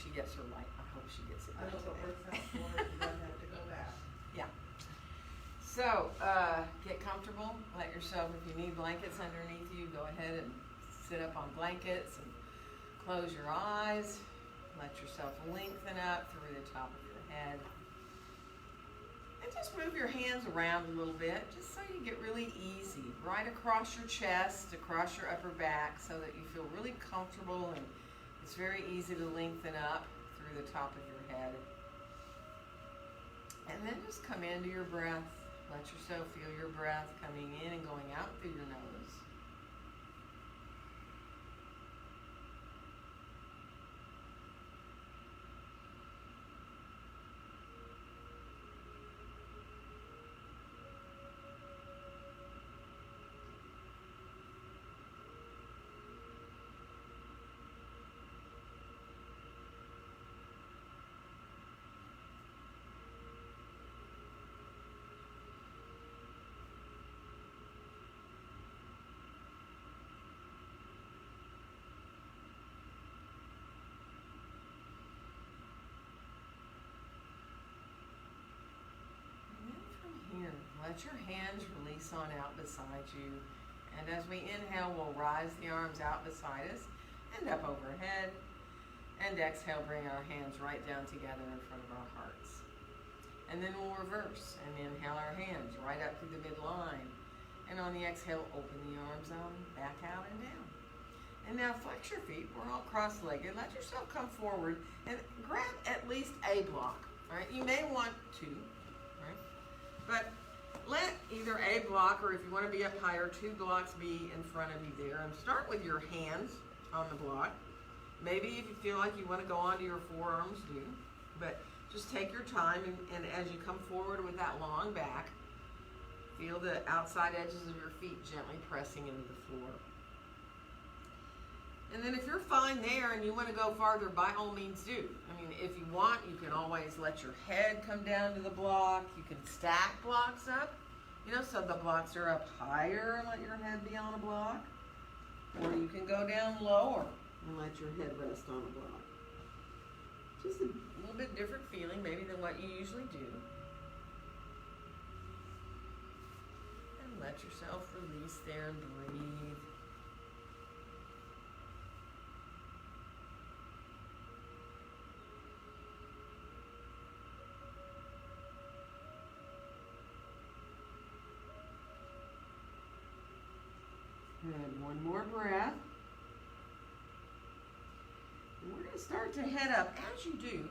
she gets her right. I hope she gets it I right hope it works out for her. She doesn't have to go back. Yeah. So, get comfortable. Let yourself, if you need blankets underneath you, go ahead and sit up on blankets and close your eyes. Let yourself lengthen up through the top of your head. And just move your hands around a little bit, just so you get really easy. Right across your chest, across your upper back, so that you feel really comfortable and it's very easy to lengthen up through the top of your head. And then just come into your breath. Let yourself feel your breath coming in and going out through your nose. Here, let your hands release on out beside you. And as we inhale, we'll rise the arms out beside us and up overhead. And exhale, bring our hands right down together in front of our hearts. And then we'll reverse and inhale our hands right up through the midline. And on the exhale, open the arms back out and down. And now flex your feet. We're all cross-legged. Let yourself come forward and grab at least a block. All right, you may want two. But let either a block, or if you want to be up higher, 2 blocks be in front of you there. And start with your hands on the block. Maybe if you feel like you want to go onto your forearms, do. But just take your time, and as you come forward with that long back, feel the outside edges of your feet gently pressing into the floor. And then if you're fine there and you want to go farther, by all means do. I mean, if you want, you can always let your head come down to the block. You can stack blocks up, so the blocks are up higher and let your head be on a block. Or you can go down lower and let your head rest on a block. Just a little bit different feeling maybe than what you usually do. And let yourself release there and breathe. Good. One more breath. And we're going to start to head up. As you do,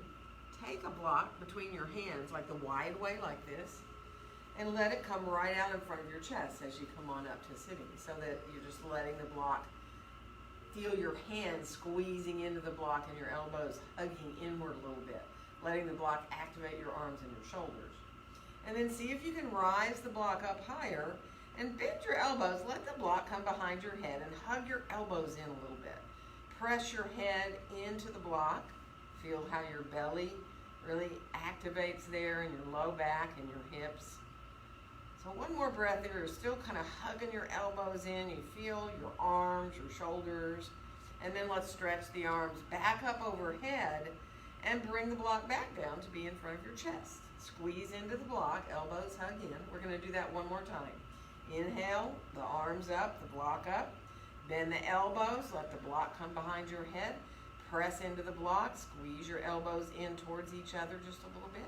take a block between your hands, like the wide way, like this, and let it come right out in front of your chest as you come on up to sitting, so that you're just letting the block, feel your hands squeezing into the block and your elbows hugging inward a little bit, letting the block activate your arms and your shoulders. And then see if you can rise the block up higher and bend your elbows. Let the block come behind your head and hug your elbows in a little bit. Press your head into the block. Feel how your belly really activates there, and your low back and your hips. So one more breath there. You're still kind of hugging your elbows in. You feel your arms, your shoulders. And then let's stretch the arms back up overhead and bring the block back down to be in front of your chest. Squeeze into the block, elbows hug in. We're going to do that one more time. Inhale, the arms up, the block up. Bend the elbows, let the block come behind your head. Press into the block, squeeze your elbows in towards each other just a little bit.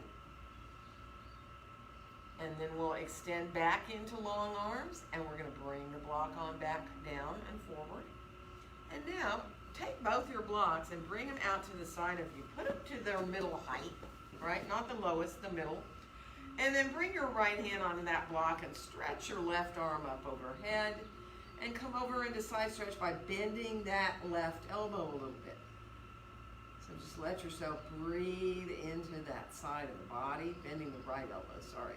And then we'll extend back into long arms, and we're going to bring the block on back down and forward. And now, take both your blocks and bring them out to the side of you. Put them to their middle height, right? Not the lowest, the middle. And then bring your right hand onto that block and stretch your left arm up overhead. And come over into side stretch by bending that left elbow a little bit. So just let yourself breathe into that side of the body, bending the right elbow, sorry.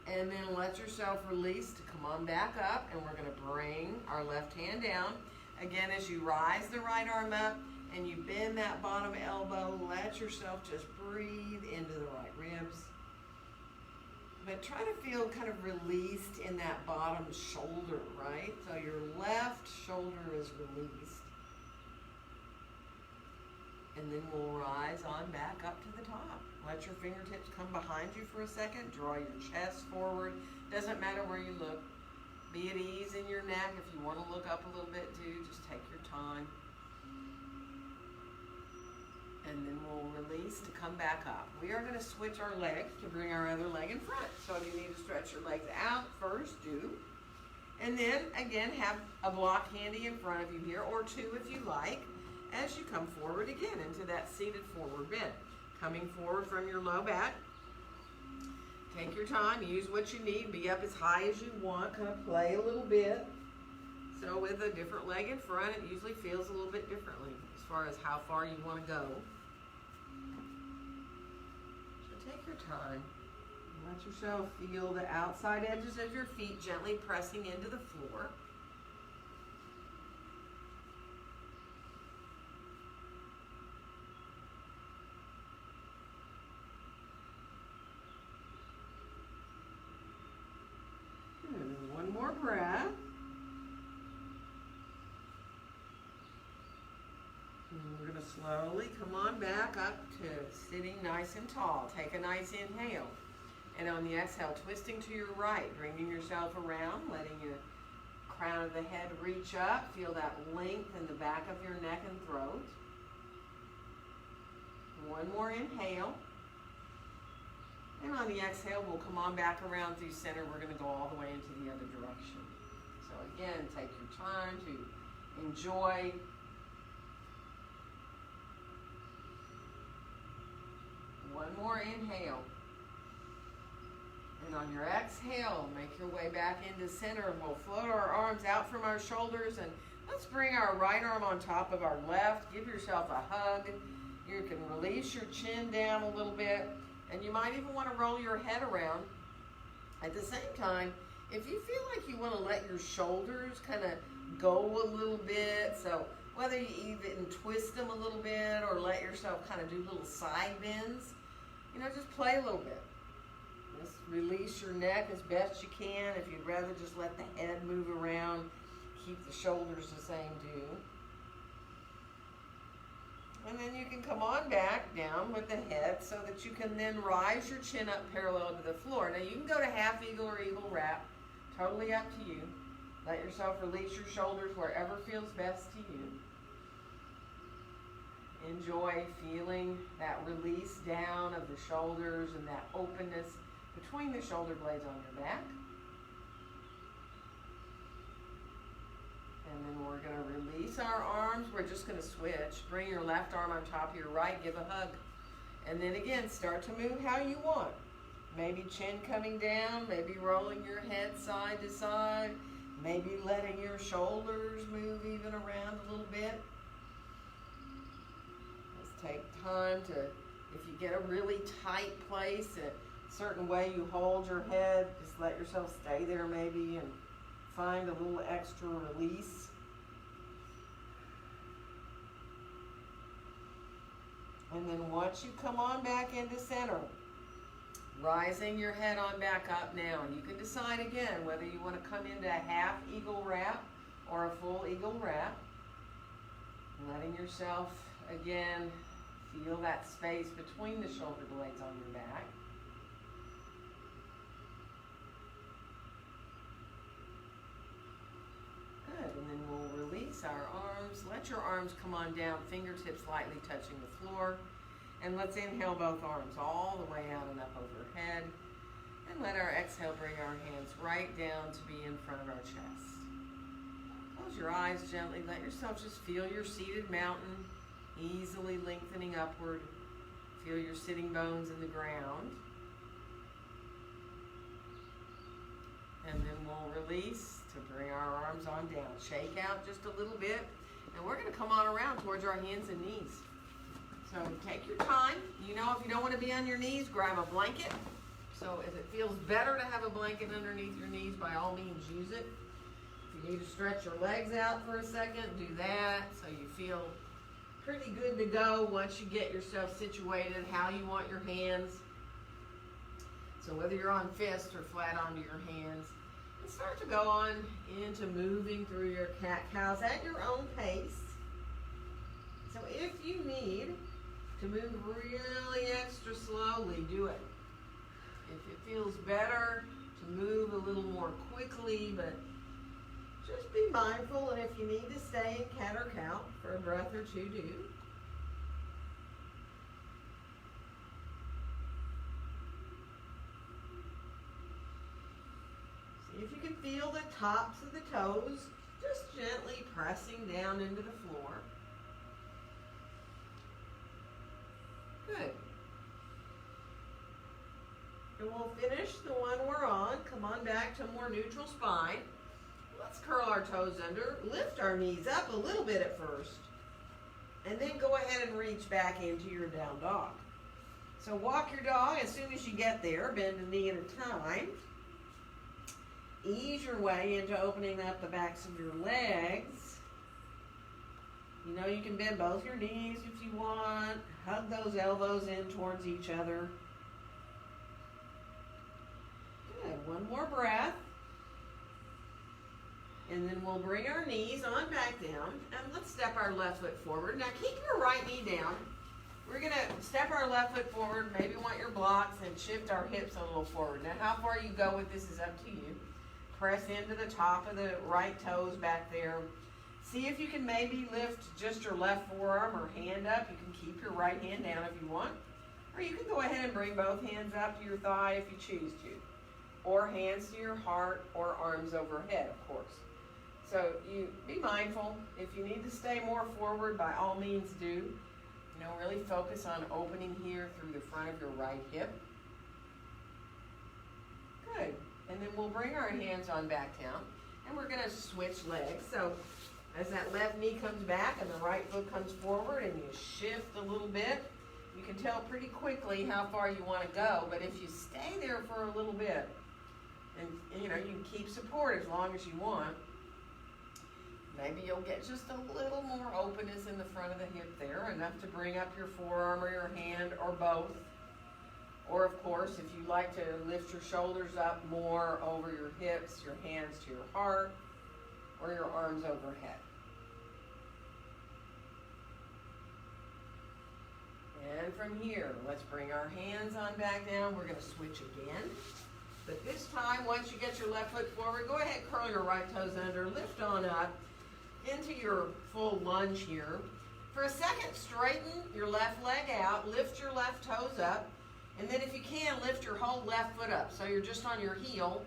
And then let yourself release to come on back up, and we're going to bring our left hand down. Again, as you rise the right arm up and you bend that bottom elbow, let yourself just breathe into the right ribs. But try to feel kind of released in that bottom shoulder, right? So your left shoulder is released. And then we'll rise on back up to the top. Let your fingertips come behind you for a second. Draw your chest forward. Doesn't matter where you look. Be at ease in your neck. If you want to look up a little bit too, just take your time. And then we'll release to come back up. We are going to switch our legs to bring our other leg in front. So if you need to stretch your legs out first, do. And then, again, have a block handy in front of you here, or two if you like, as you come forward again into that seated forward bend. Coming forward from your low back. Take your time, use what you need, be up as high as you want, kind of play a little bit. So with a different leg in front, it usually feels a little bit differently as far as how far you want to go. So take your time. Let yourself feel the outside edges of your feet gently pressing into the floor. And one more breath. And we're going to slowly come on back up to sitting nice and tall. Take a nice inhale. And on the exhale, twisting to your right, bringing yourself around, letting your crown of the head reach up. Feel that length in the back of your neck and throat. One more inhale. And on the exhale, we'll come on back around through center. We're going to go all the way into the other direction. So again, take your time to enjoy. One more inhale. And on your exhale, make your way back into center. And we'll float our arms out from our shoulders. And let's bring our right arm on top of our left. Give yourself a hug. You can release your chin down a little bit. And you might even want to roll your head around. At the same time, if you feel like you want to let your shoulders kind of go a little bit, so whether you even twist them a little bit or let yourself kind of do little side bends, just play a little bit. Just release your neck as best you can. If you'd rather just let the head move around, keep the shoulders the same, do. And then you can come on back down with the head so that you can then rise your chin up parallel to the floor. Now you can go to half eagle or eagle wrap, totally up to you. Let yourself release your shoulders wherever feels best to you. Enjoy feeling that release down of the shoulders and that openness between the shoulder blades on your back. And then we're going to release our arms. We're just going to switch. Bring your left arm on top of your right. Give a hug. And then again, start to move how you want. Maybe chin coming down. Maybe rolling your head side to side. Maybe letting your shoulders move even around a little bit. Let's take time to, if you get a really tight place, a certain way you hold your head, just let yourself stay there maybe and find a little extra release. And then once you come on back into center, rising your head on back up now. You can decide again whether you want to come into a half eagle wrap or a full eagle wrap. Letting yourself, again, feel that space between the shoulder blades on your back. Good, and then we'll release our arms. Let your arms come on down, fingertips lightly touching the floor. And let's inhale both arms all the way out and up overhead. And let our exhale bring our hands right down to be in front of our chest. Close your eyes gently. Let yourself just feel your seated mountain easily lengthening upward. Feel your sitting bones in the ground. And then we'll release to bring our arms on down. Shake out just a little bit. And we're going to come on around towards our hands and knees. So take your time. If you don't want to be on your knees, grab a blanket. So if it feels better to have a blanket underneath your knees, by all means use it. If you need to stretch your legs out for a second, do that. So you feel pretty good to go once you get yourself situated, how you want your hands. So whether you're on fist or flat onto your hands, and start to go on into moving through your cat-cows at your own pace. So if you need to move really extra slowly, do it. If it feels better to move a little more quickly, but just be mindful, and if you need to stay in cat or cow for a breath or two, do. See if you can feel the tops of the toes just gently pressing down into the floor. Good. And we'll finish the one we're on. Come on back to a more neutral spine. Let's curl our toes under, lift our knees up a little bit at first, and then go ahead and reach back into your down dog. So walk your dog as soon as you get there, bend a knee at a time. Ease your way into opening up the backs of your legs. You know you can bend both your knees if you want. Hug those elbows in towards each other. Good, one more breath. And then we'll bring our knees on back down, and let's step our left foot forward. Now keep your right knee down. We're gonna step our left foot forward, maybe want your blocks, and shift our hips a little forward. Now how far you go with this is up to you. Press into the top of the right toes back there. See if you can maybe lift just your left forearm or hand up. You can keep your right hand down if you want. Or you can go ahead and bring both hands up to your thigh if you choose to. Or hands to your heart, or arms overhead, of course. So you be mindful. If you need to stay more forward, by all means do. You know, really focus on opening here through the front of your right hip. Good. And then we'll bring our hands on back down, and we're going to switch legs. So as that left knee comes back and the right foot comes forward and you shift a little bit, you can tell pretty quickly how far you want to go. But if you stay there for a little bit, and you know, you can keep support as long as you want, maybe you'll get just a little more openness in the front of the hip there, enough to bring up your forearm or your hand or both. Or of course, if you like to lift your shoulders up more over your hips, your hands to your heart, or your arms overhead. And from here, let's bring our hands on back down. We're going to switch again. But this time, once you get your left foot forward, go ahead, curl your right toes under, lift on up into your full lunge here. For a second, straighten your left leg out, lift your left toes up, and then if you can, lift your whole left foot up. So you're just on your heel,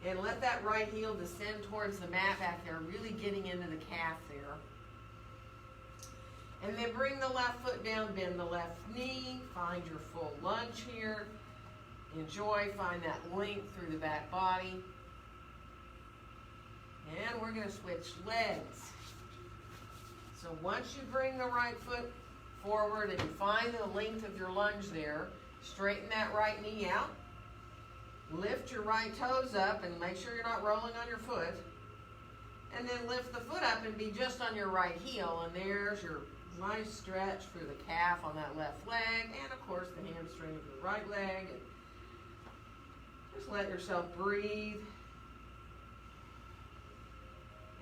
and let that right heel descend towards the mat back there, really getting into the calf there. And then bring the left foot down, bend the left knee, find your full lunge here. Enjoy, find that length through the back body. And we're going to switch legs. So once you bring the right foot forward and you find the length of your lunge there, straighten that right knee out. Lift your right toes up and make sure you're not rolling on your foot. And then lift the foot up and be just on your right heel. And there's your nice stretch through the calf on that left leg. And of course the hamstring of your right leg. And just let yourself breathe.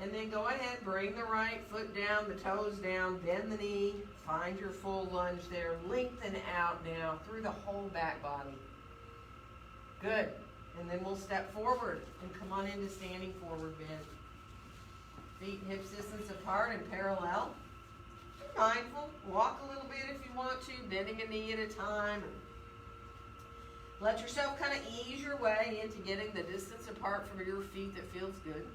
And then go ahead, bring the right foot down, the toes down, bend the knee, find your full lunge there. Lengthen out now through the whole back body. Good. And then we'll step forward and come on into standing forward bend. Feet hips distance apart and parallel. Be mindful. Walk a little bit if you want to, bending a knee at a time. Let yourself kind of ease your way into getting the distance apart from your feet that feels good.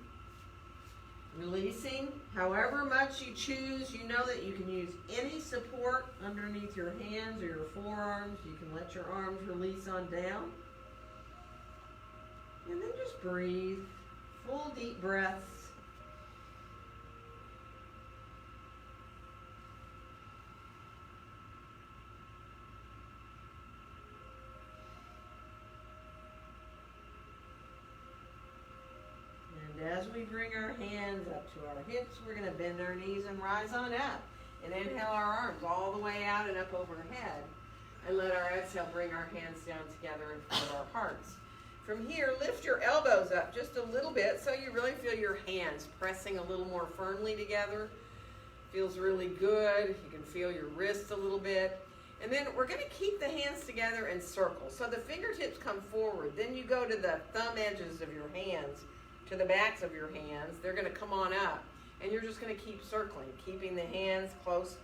Releasing however much you choose. You know that you can use any support underneath your hands or your forearms. You can let your arms release on down. And then just breathe. Full deep breaths. As we bring our hands up to our hips, we're going to bend our knees and rise on up. And inhale our arms all the way out and up overhead. And let our exhale bring our hands down together in front of our hearts. From here, lift your elbows up just a little bit so you really feel your hands pressing a little more firmly together. Feels really good. You can feel your wrists a little bit. And then we're going to keep the hands together in circles. So the fingertips come forward. Then you go to the thumb edges of your hands, to the backs of your hands. They're going to come on up. And you're just going to keep circling, keeping the hands close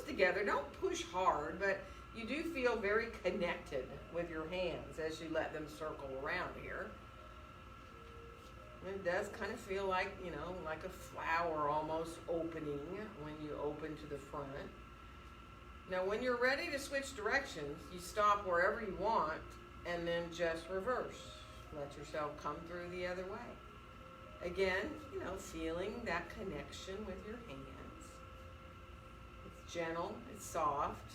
together. Don't push hard, but you do feel very connected with your hands as you let them circle around here. It does kind of feel like, you know, like a flower almost opening when you open to the front. Now, when you're ready to switch directions, you stop wherever you want and then just reverse. Let yourself come through the other way. Again, you know, feeling that connection with your hands. It's gentle, it's soft.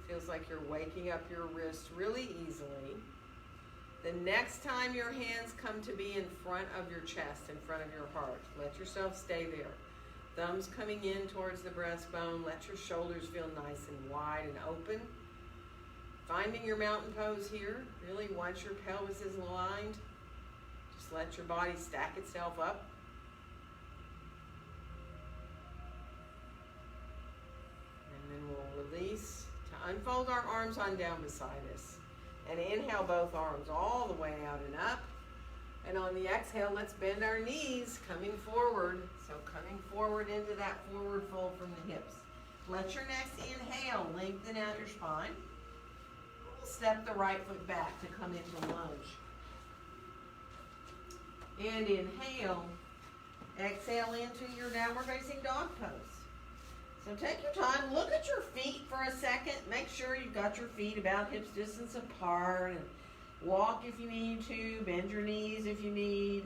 Feels like you're waking up your wrist really easily. The next time your hands come to be in front of your chest, in front of your heart, let yourself stay there. Thumbs coming in towards the breastbone. Let your shoulders feel nice and wide and open. Finding your mountain pose here. Really, once your pelvis is aligned, just let your body stack itself up. And then we'll release to unfold our arms on down beside us. And inhale both arms all the way out and up. And on the exhale, let's bend our knees, coming forward. So coming forward into that forward fold from the hips. Let your next inhale lengthen out your spine. We'll step the right foot back to come into lunge. And inhale. Exhale into your downward facing dog pose. So take your time, look at your feet for a second. Make sure you've got your feet about hips distance apart. And walk if you need to, bend your knees if you need.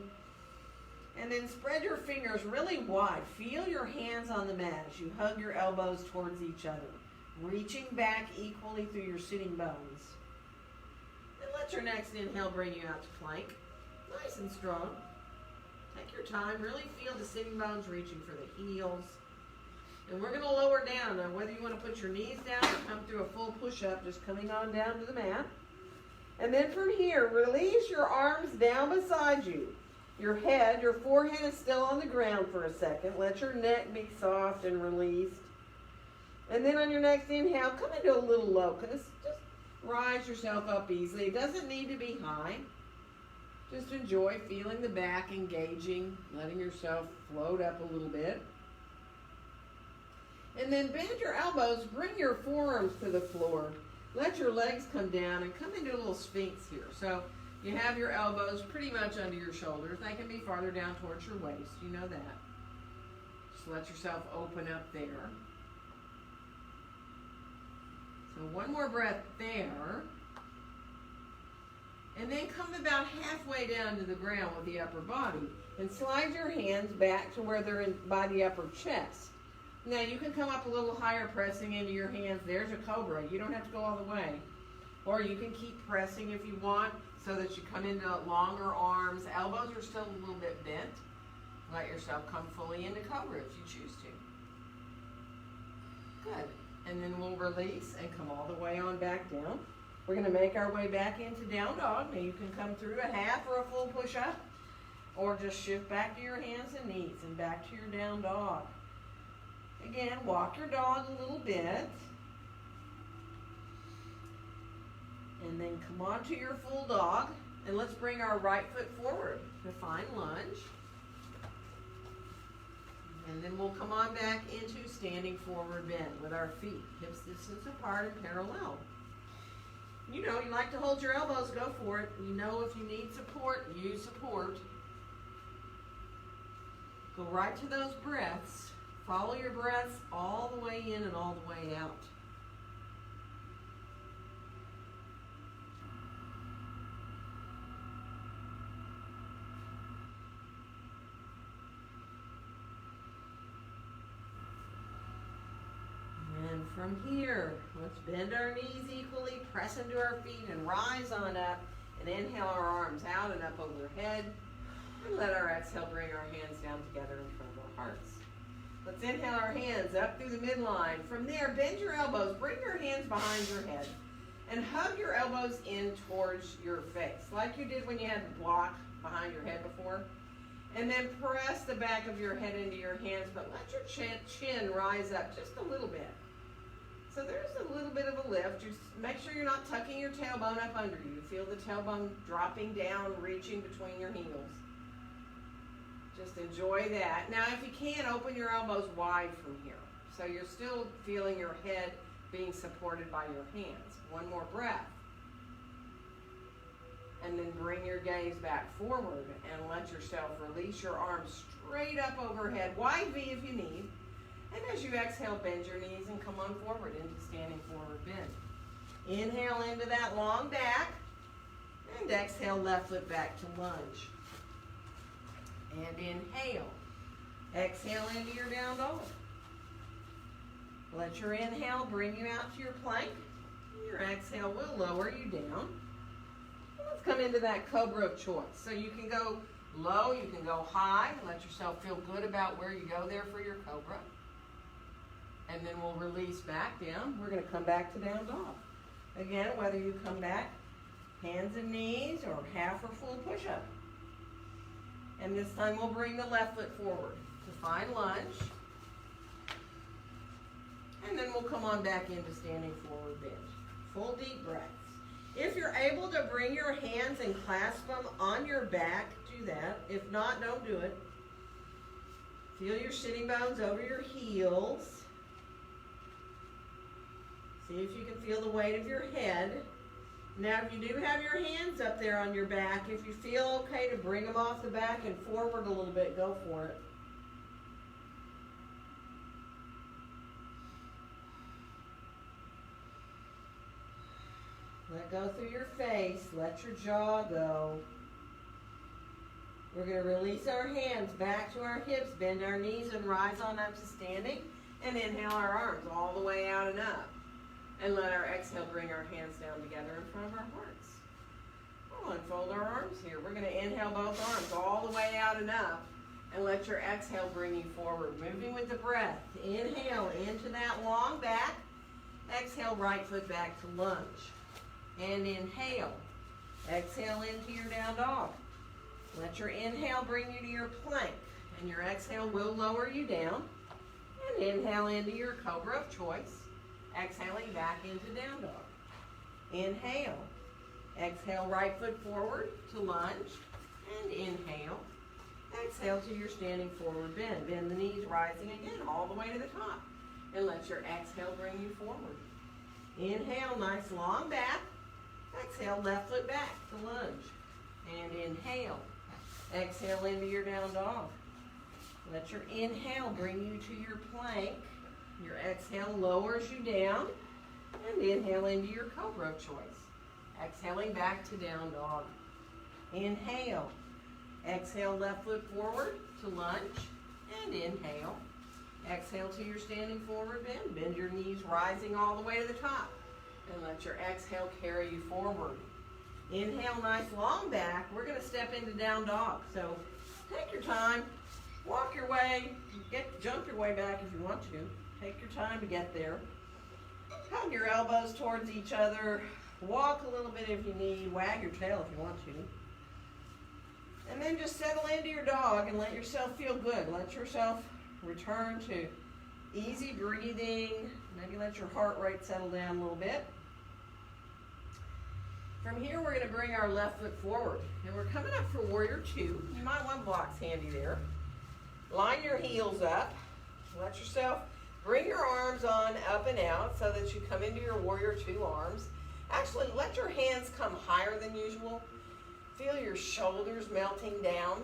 And then spread your fingers really wide. Feel your hands on the mat as you hug your elbows towards each other, reaching back equally through your sitting bones. And let your next inhale bring you out to plank. Nice and strong. Take your time, really feel the sitting bones reaching for the heels. And we're going to lower down. Now, whether you want to put your knees down or come through a full push-up, just coming on down to the mat. And then from here, release your arms down beside you. Your head, your forehead is still on the ground for a second. Let your neck be soft and released. And then on your next inhale, come into a little locust. Just rise yourself up easily. It doesn't need to be high. Just enjoy feeling the back engaging, letting yourself float up a little bit. And then bend your elbows, bring your forearms to the floor. Let your legs come down and come into a little sphinx here. So you have your elbows pretty much under your shoulders. They can be farther down towards your waist. You know that. Just let yourself open up there. So one more breath there. And then come about halfway down to the ground with the upper body. And slide your hands back to where they're by the upper chest. Now you can come up a little higher, pressing into your hands. There's a cobra. You don't have to go all the way. Or you can keep pressing if you want so that you come into longer arms. Elbows are still a little bit bent. Let yourself come fully into cobra if you choose to. Good. And then we'll release and come all the way on back down. We're going to make our way back into down dog. Now you can come through a half or a full push-up, or just shift back to your hands and knees and back to your down dog. Again, walk your dog a little bit. And then come on to your full dog. And let's bring our right foot forward to find lunge. And then we'll come on back into standing forward bend with our feet hips distance apart and parallel. You know, you like to hold your elbows, go for it. You know, if you need support, use support. Go right to those breaths. Follow your breaths all the way in and all the way out. And from here, let's bend our knees equally, press into our feet and rise on up. And inhale our arms out and up overhead. And let our exhale bring our hands down together in front of our hearts. Let's inhale our hands up through the midline. From there, bend your elbows. Bring your hands behind your head. And hug your elbows in towards your face. Like you did when you had the block behind your head before. And then press the back of your head into your hands, but let your chin rise up just a little bit. So there's a little bit of a lift. Just make sure you're not tucking your tailbone up under you. Feel the tailbone dropping down, reaching between your heels. Just enjoy that. Now, if you can, open your elbows wide from here. So you're still feeling your head being supported by your hands. One more breath. And then bring your gaze back forward and let yourself release your arms straight up overhead. Wide V if you need. And as you exhale, bend your knees and come on forward into standing forward bend. Inhale into that long back. And exhale, left foot back to lunge. And inhale. Exhale into your down dog. Let your inhale bring you out to your plank. Your exhale will lower you down. Let's come into that cobra of choice. So you can go low, you can go high. Let yourself feel good about where you go there for your cobra. And then we'll release back down. We're going to come back to down dog. Again, whether you come back hands and knees or half or full push-up. And this time we'll bring the left foot forward to find lunge. And then we'll come on back into standing forward bend. Full deep breaths. If you're able to bring your hands and clasp them on your back, do that. If not, don't do it. Feel your sitting bones over your heels. See if you can feel the weight of your head. Now, if you do have your hands up there on your back, if you feel okay to bring them off the back and forward a little bit, go for it. Let go through your face. Let your jaw go. We're going to release our hands back to our hips, bend our knees, and rise on up to standing. And inhale our arms all the way out and up. And let our exhale bring our hands down together in front of our hearts. We'll unfold our arms here. We're going to inhale both arms all the way out and up. And let your exhale bring you forward. Moving with the breath. Inhale into that long back. Exhale, right foot back to lunge. And inhale. Exhale into your down dog. Let your inhale bring you to your plank. And your exhale will lower you down. And inhale into your cobra of choice. Exhaling back into down dog. Inhale. Exhale, right foot forward to lunge. And inhale. Exhale to your standing forward bend. Bend the knees, rising again all the way to the top. And let your exhale bring you forward. Inhale, nice long back. Exhale, left foot back to lunge. And inhale. Exhale into your down dog. Let your inhale bring you to your plank. Your exhale lowers you down. And inhale into your cobra of choice. Exhaling back to down dog. Inhale. Exhale, left foot forward to lunge. And inhale. Exhale to your standing forward bend. Bend your knees, rising all the way to the top. And let your exhale carry you forward. Inhale, nice long back. We're going to step into down dog. So take your time. Walk your way. Jump your way back if you want to. Take your time to get there. Hug your elbows towards each other. Walk a little bit if you need. Wag your tail if you want to. And then just settle into your dog and let yourself feel good. Let yourself return to easy breathing. Maybe let your heart rate settle down a little bit. From here, we're going to bring our left foot forward. And we're coming up for Warrior 2. You might want blocks handy there. Line your heels up. Let yourself bring your arms on up and out so that you come into your Warrior 2 arms. Actually, let your hands come higher than usual. Feel your shoulders melting down.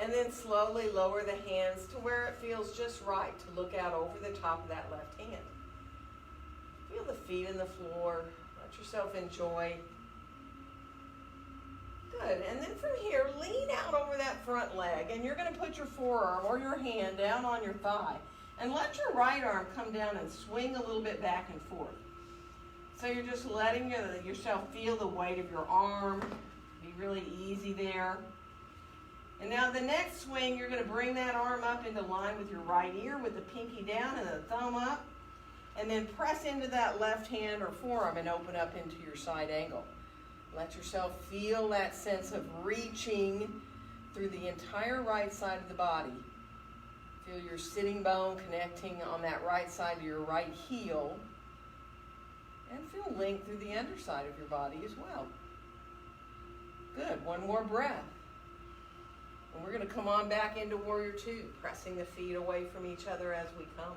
And then slowly lower the hands to where it feels just right to look out over the top of that left hand. Feel the feet in the floor. Let yourself enjoy. Good. And then from here, lean out over that front leg. And you're going to put your forearm or your hand down on your thigh. And let your right arm come down and swing a little bit back and forth. So you're just letting yourself feel the weight of your arm. Be really easy there. And now the next swing, you're going to bring that arm up into line with your right ear with the pinky down and the thumb up. And then press into that left hand or forearm and open up into your side angle. Let yourself feel that sense of reaching through the entire right side of the body. Feel your sitting bone connecting on that right side of your right heel. And feel length through the underside of your body as well. Good. One more breath. And we're going to come on back into Warrior Two, pressing the feet away from each other as we come.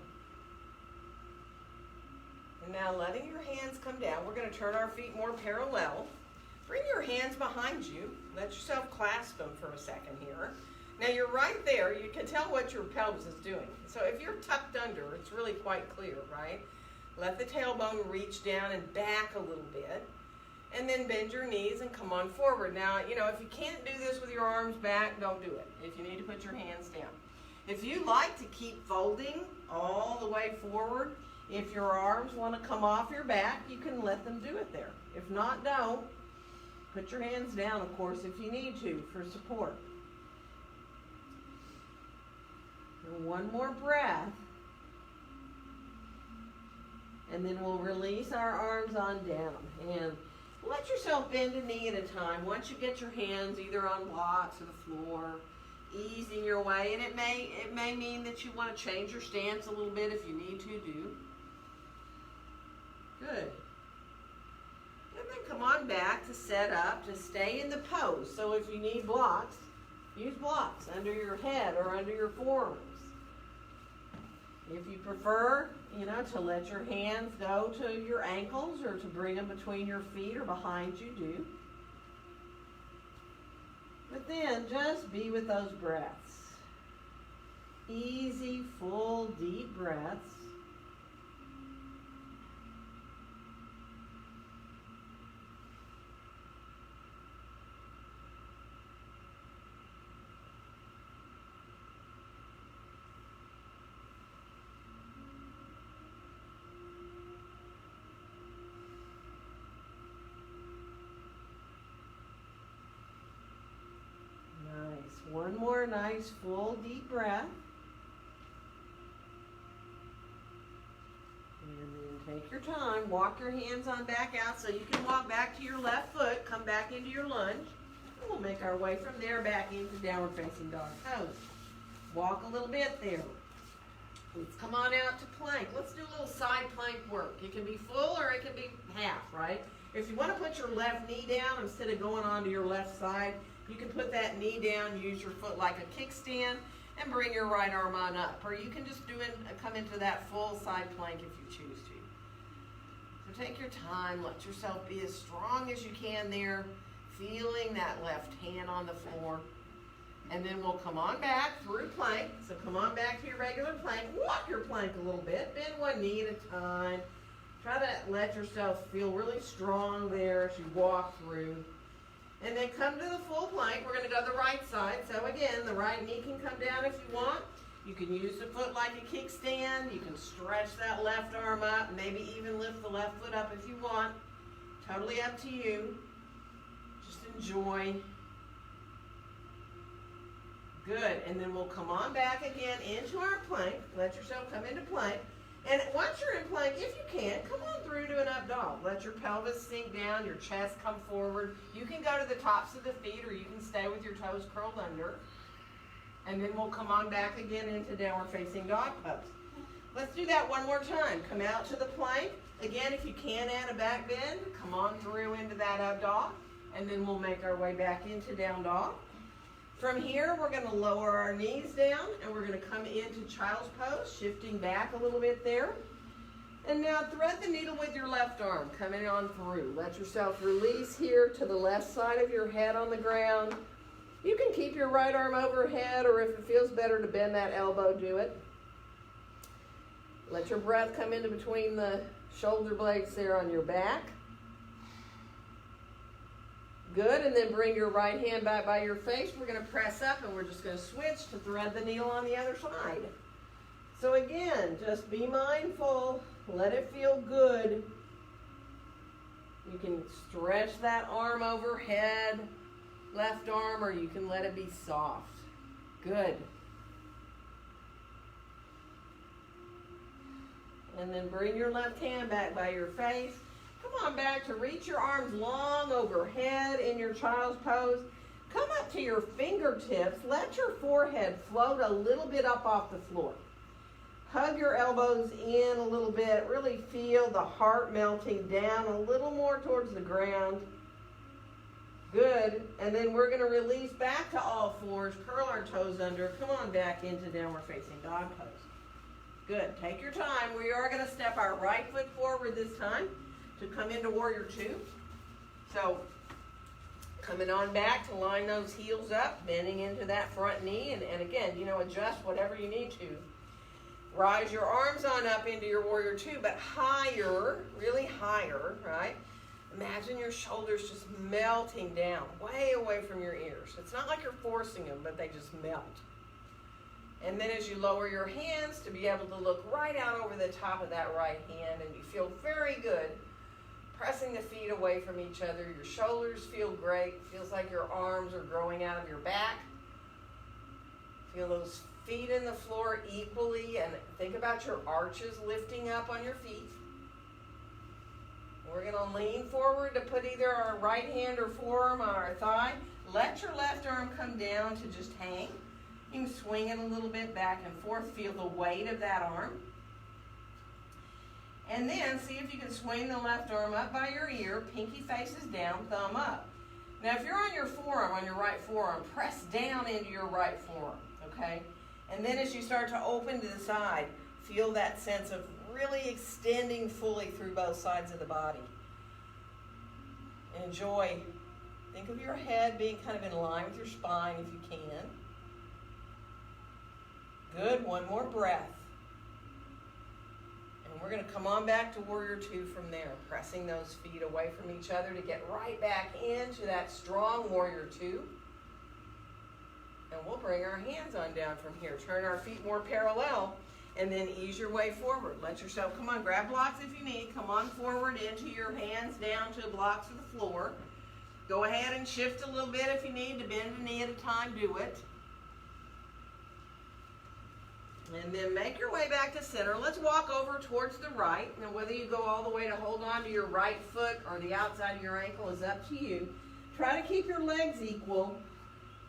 And now letting your hands come down, we're going to turn our feet more parallel. Bring your hands behind you. Let yourself clasp them for a second here. Now you're right there. You can tell what your pelvis is doing. So if you're tucked under, it's really quite clear, right? Let the tailbone reach down and back a little bit. And then bend your knees and come on forward. Now, if you can't do this with your arms back, don't do it. If you need to put your hands down. If you like to keep folding all the way forward, if your arms want to come off your back, you can let them do it there. If not, don't. Put your hands down, of course, if you need to for support. And one more breath. And then we'll release our arms on down. And let yourself bend a knee at a time. Once you get your hands either on blocks or the floor, easing your way. And it may mean that you want to change your stance a little bit if you need to do. Good. And then come on back to set up, to stay in the pose. So if you need blocks, use blocks under your head or under your forearms. If you prefer, to let your hands go to your ankles or to bring them between your feet or behind you, do. But then just be with those breaths. Easy, full, deep breaths. One more nice, full, deep breath. And then take your time. Walk your hands on back out so you can walk back to your left foot. Come back into your lunge. And we'll make our way from there back into downward facing dog pose. Walk a little bit there. Let's come on out to plank. Let's do a little side plank work. It can be full or it can be half, right? If you want to put your left knee down instead of going onto your left side, you can put that knee down, use your foot like a kickstand, and bring your right arm on up. Or you can just come into that full side plank if you choose to. So take your time, let yourself be as strong as you can there, feeling that left hand on the floor. And then we'll come on back through plank. So come on back to your regular plank. Walk your plank a little bit. Bend one knee at a time. Try to let yourself feel really strong there as you walk through. And then come to the full plank. We're going to go to the right side. So again, the right knee can come down if you want. You can use the foot like a kickstand. You can stretch that left arm up. Maybe even lift the left foot up if you want. Totally up to you. Just enjoy. Good. And then we'll come on back again into our plank. Let yourself come into plank. And once you're in plank, if you can, come on through to an up dog. Let your pelvis sink down, your chest come forward. You can go to the tops of the feet or you can stay with your toes curled under. And then we'll come on back again into downward facing dog pose. Let's do that one more time. Come out to the plank. Again, if you can add a back bend, come on through into that up dog. And then we'll make our way back into down dog. From here, we're going to lower our knees down and we're going to come into child's pose, shifting back a little bit there. And now thread the needle with your left arm, coming on through. Let yourself release here to the left side of your head on the ground. You can keep your right arm overhead, or if it feels better to bend that elbow, do it. Let your breath come into between the shoulder blades there on your back. Good, and then bring your right hand back by your face. We're going to press up and we're just going to switch to thread the needle on the other side. So again, just be mindful. Let it feel good. You can stretch that arm overhead, left arm, or you can let it be soft. Good. And then bring your left hand back by your face. Come on back to reach your arms long overhead in your child's pose. Come up to your fingertips. Let your forehead float a little bit up off the floor. Hug your elbows in a little bit. Really feel the heart melting down a little more towards the ground. Good. And then we're going to release back to all fours. Curl our toes under. Come on back into downward facing dog pose. Good. Take your time. We are going to step our right foot forward this time to come into warrior two. So coming on back to line those heels up, bending into that front knee. And again, adjust whatever you need to. Rise your arms on up into your warrior two, but higher, really higher, right? Imagine your shoulders just melting down, way away from your ears. It's not like you're forcing them, but they just melt. And then as you lower your hands to be able to look right out over the top of that right hand, and you feel very good, pressing the feet away from each other. Your shoulders feel great. Feels like your arms are growing out of your back. Feel those feet in the floor equally, and think about your arches lifting up on your feet. We're going to lean forward to put either our right hand or forearm on our thigh. Let your left arm come down to just hang. You can swing it a little bit back and forth. Feel the weight of that arm. And then see if you can swing the left arm up by your ear. Pinky faces down, thumb up. Now if you're on your forearm, on your right forearm, press down into your right forearm, okay? And then as you start to open to the side, feel that sense of really extending fully through both sides of the body. Enjoy. Think of your head being kind of in line with your spine if you can. Good. One more breath. And we're going to come on back to warrior two from there, pressing those feet away from each other to get right back into that strong warrior two. And we'll bring our hands on down from here. Turn our feet more parallel. And then ease your way forward. Let yourself, come on, grab blocks if you need. Come on forward into your hands down to blocks of the floor. Go ahead and shift a little bit if you need to. Bend a knee at a time, do it. And then make your way back to center. Let's walk over towards the right. Now whether you go all the way to hold on to your right foot or the outside of your ankle is up to you. Try to keep your legs equal.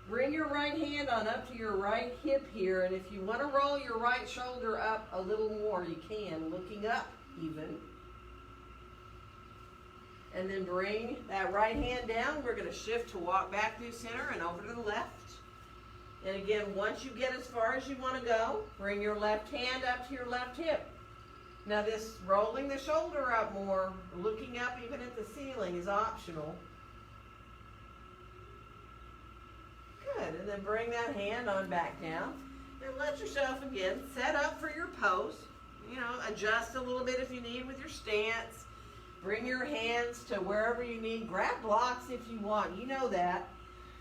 Bring your right hand on up to your right hip here, and if you want to roll your right shoulder up a little more, you can, looking up even. And then bring that right hand down. We're going to shift to walk back through center and over to the left. And again, once you get as far as you want to go, bring your left hand up to your left hip. Now this rolling the shoulder up more, looking up even at the ceiling is optional. Good, and then bring that hand on back down and let yourself again set up for your pose. Adjust a little bit if you need with your stance. Bring your hands to wherever you need. Grab blocks if you want. You know that.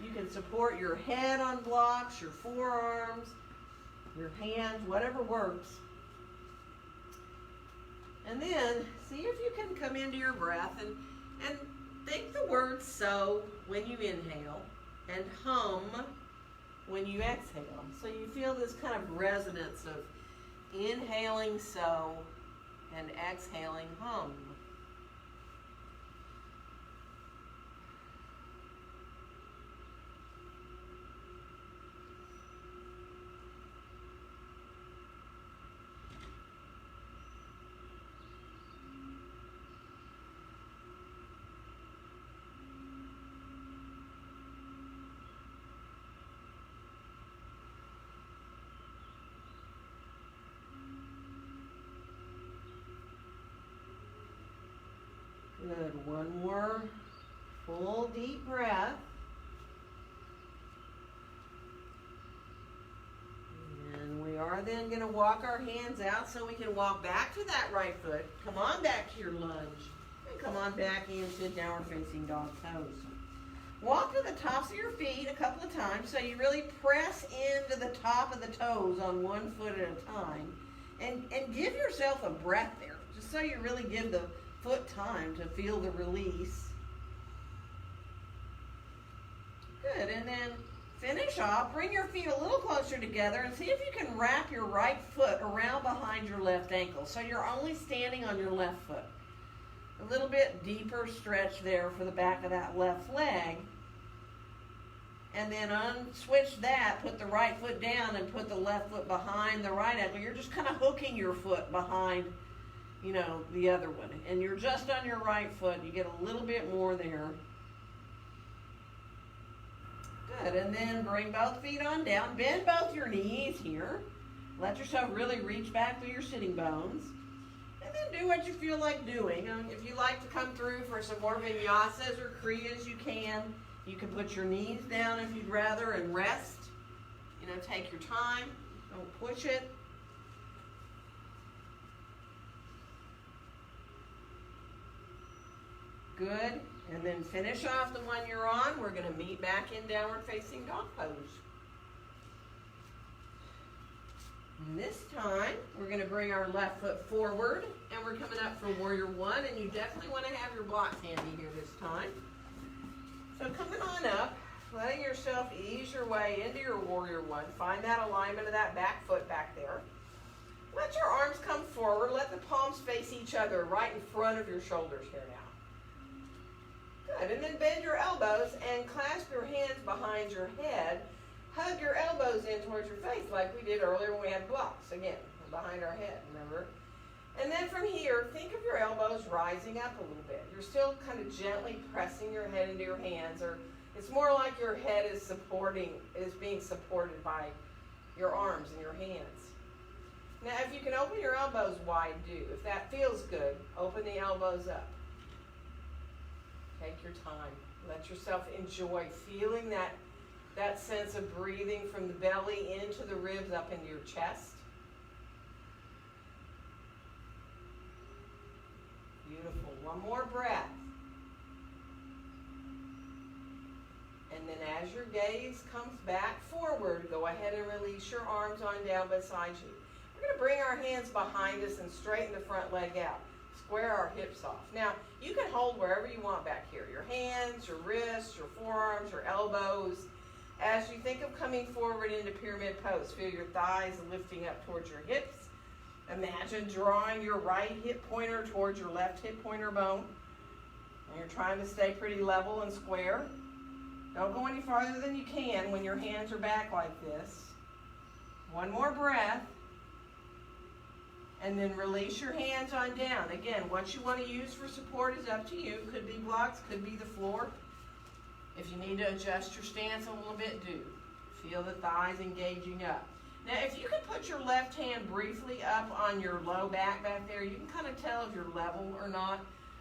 You can support your head on blocks, your forearms, your hands, whatever works. And then see if you can come into your breath and think the word so when you inhale. And hum when you exhale. So you feel this kind of resonance of inhaling so and exhaling hum. Good. One more full deep breath. And we are then going to walk our hands out so we can walk back to that right foot. Come on back to your lunge. And come on back into downward facing dog pose. Walk to the tops of your feet a couple of times so you really press into the top of the toes on one foot at a time. And give yourself a breath there, just so you really give the foot time to feel the release. Good, and then finish off. Bring your feet a little closer together and see if you can wrap your right foot around behind your left ankle so you're only standing on your left foot. A little bit deeper stretch there for the back of that left leg. and then switch that, put the right foot down and put the left foot behind the right ankle. You're just kind of hooking your foot behind, you know, the other one. And you're just on your right foot. You get a little bit more there. Good, and then bring both feet on down. Bend both your knees here. Let yourself really reach back through your sitting bones. And then do what you feel like doing. If you like to come through for some more vinyasas or kriyas, you can. You can put your knees down if you'd rather and rest. You know, take your time. Don't push it. Good. And then finish off the one you're on. We're going to meet back in downward facing dog pose. And this time, we're going to bring our left foot forward, and we're coming up for warrior one, and you definitely want to have your blocks handy here this time. So coming on up, letting yourself ease your way into your warrior one. Find that alignment of that back foot back there. Let your arms come forward. Let the palms face each other right in front of your shoulders here now. Good, and then bend your elbows and clasp your hands behind your head. Hug your elbows in towards your face like we did earlier when we had blocks. Again, behind our head, remember? And then from here, think of your elbows rising up a little bit. You're still kind of gently pressing your head into your hands, or it's more like your head is being supported by your arms and your hands. Now, if you can open your elbows wide, do. If that feels good, open the elbows up. Take your time. Let yourself enjoy feeling that sense of breathing from the belly into the ribs up into your chest. Beautiful. One more breath. And then as your gaze comes back forward, go ahead and release your arms on down beside you. We're going to bring our hands behind us and straighten the front leg out. Square our hips off. Now, you can hold wherever you want back here. Your hands, your wrists, your forearms, your elbows. As you think of coming forward into pyramid pose, feel your thighs lifting up towards your hips. Imagine drawing your right hip pointer towards your left hip pointer bone. And you're trying to stay pretty level and square. Don't go any farther than you can when your hands are back like this. One more breath. And then release your hands on down. Again, what you want to use for support is up to you. Could be blocks, could be the floor. If you need to adjust your stance a little bit, do. Feel the thighs engaging up. Now, if you can put your left hand briefly up on your low back there, you can kind of tell if you're level or not,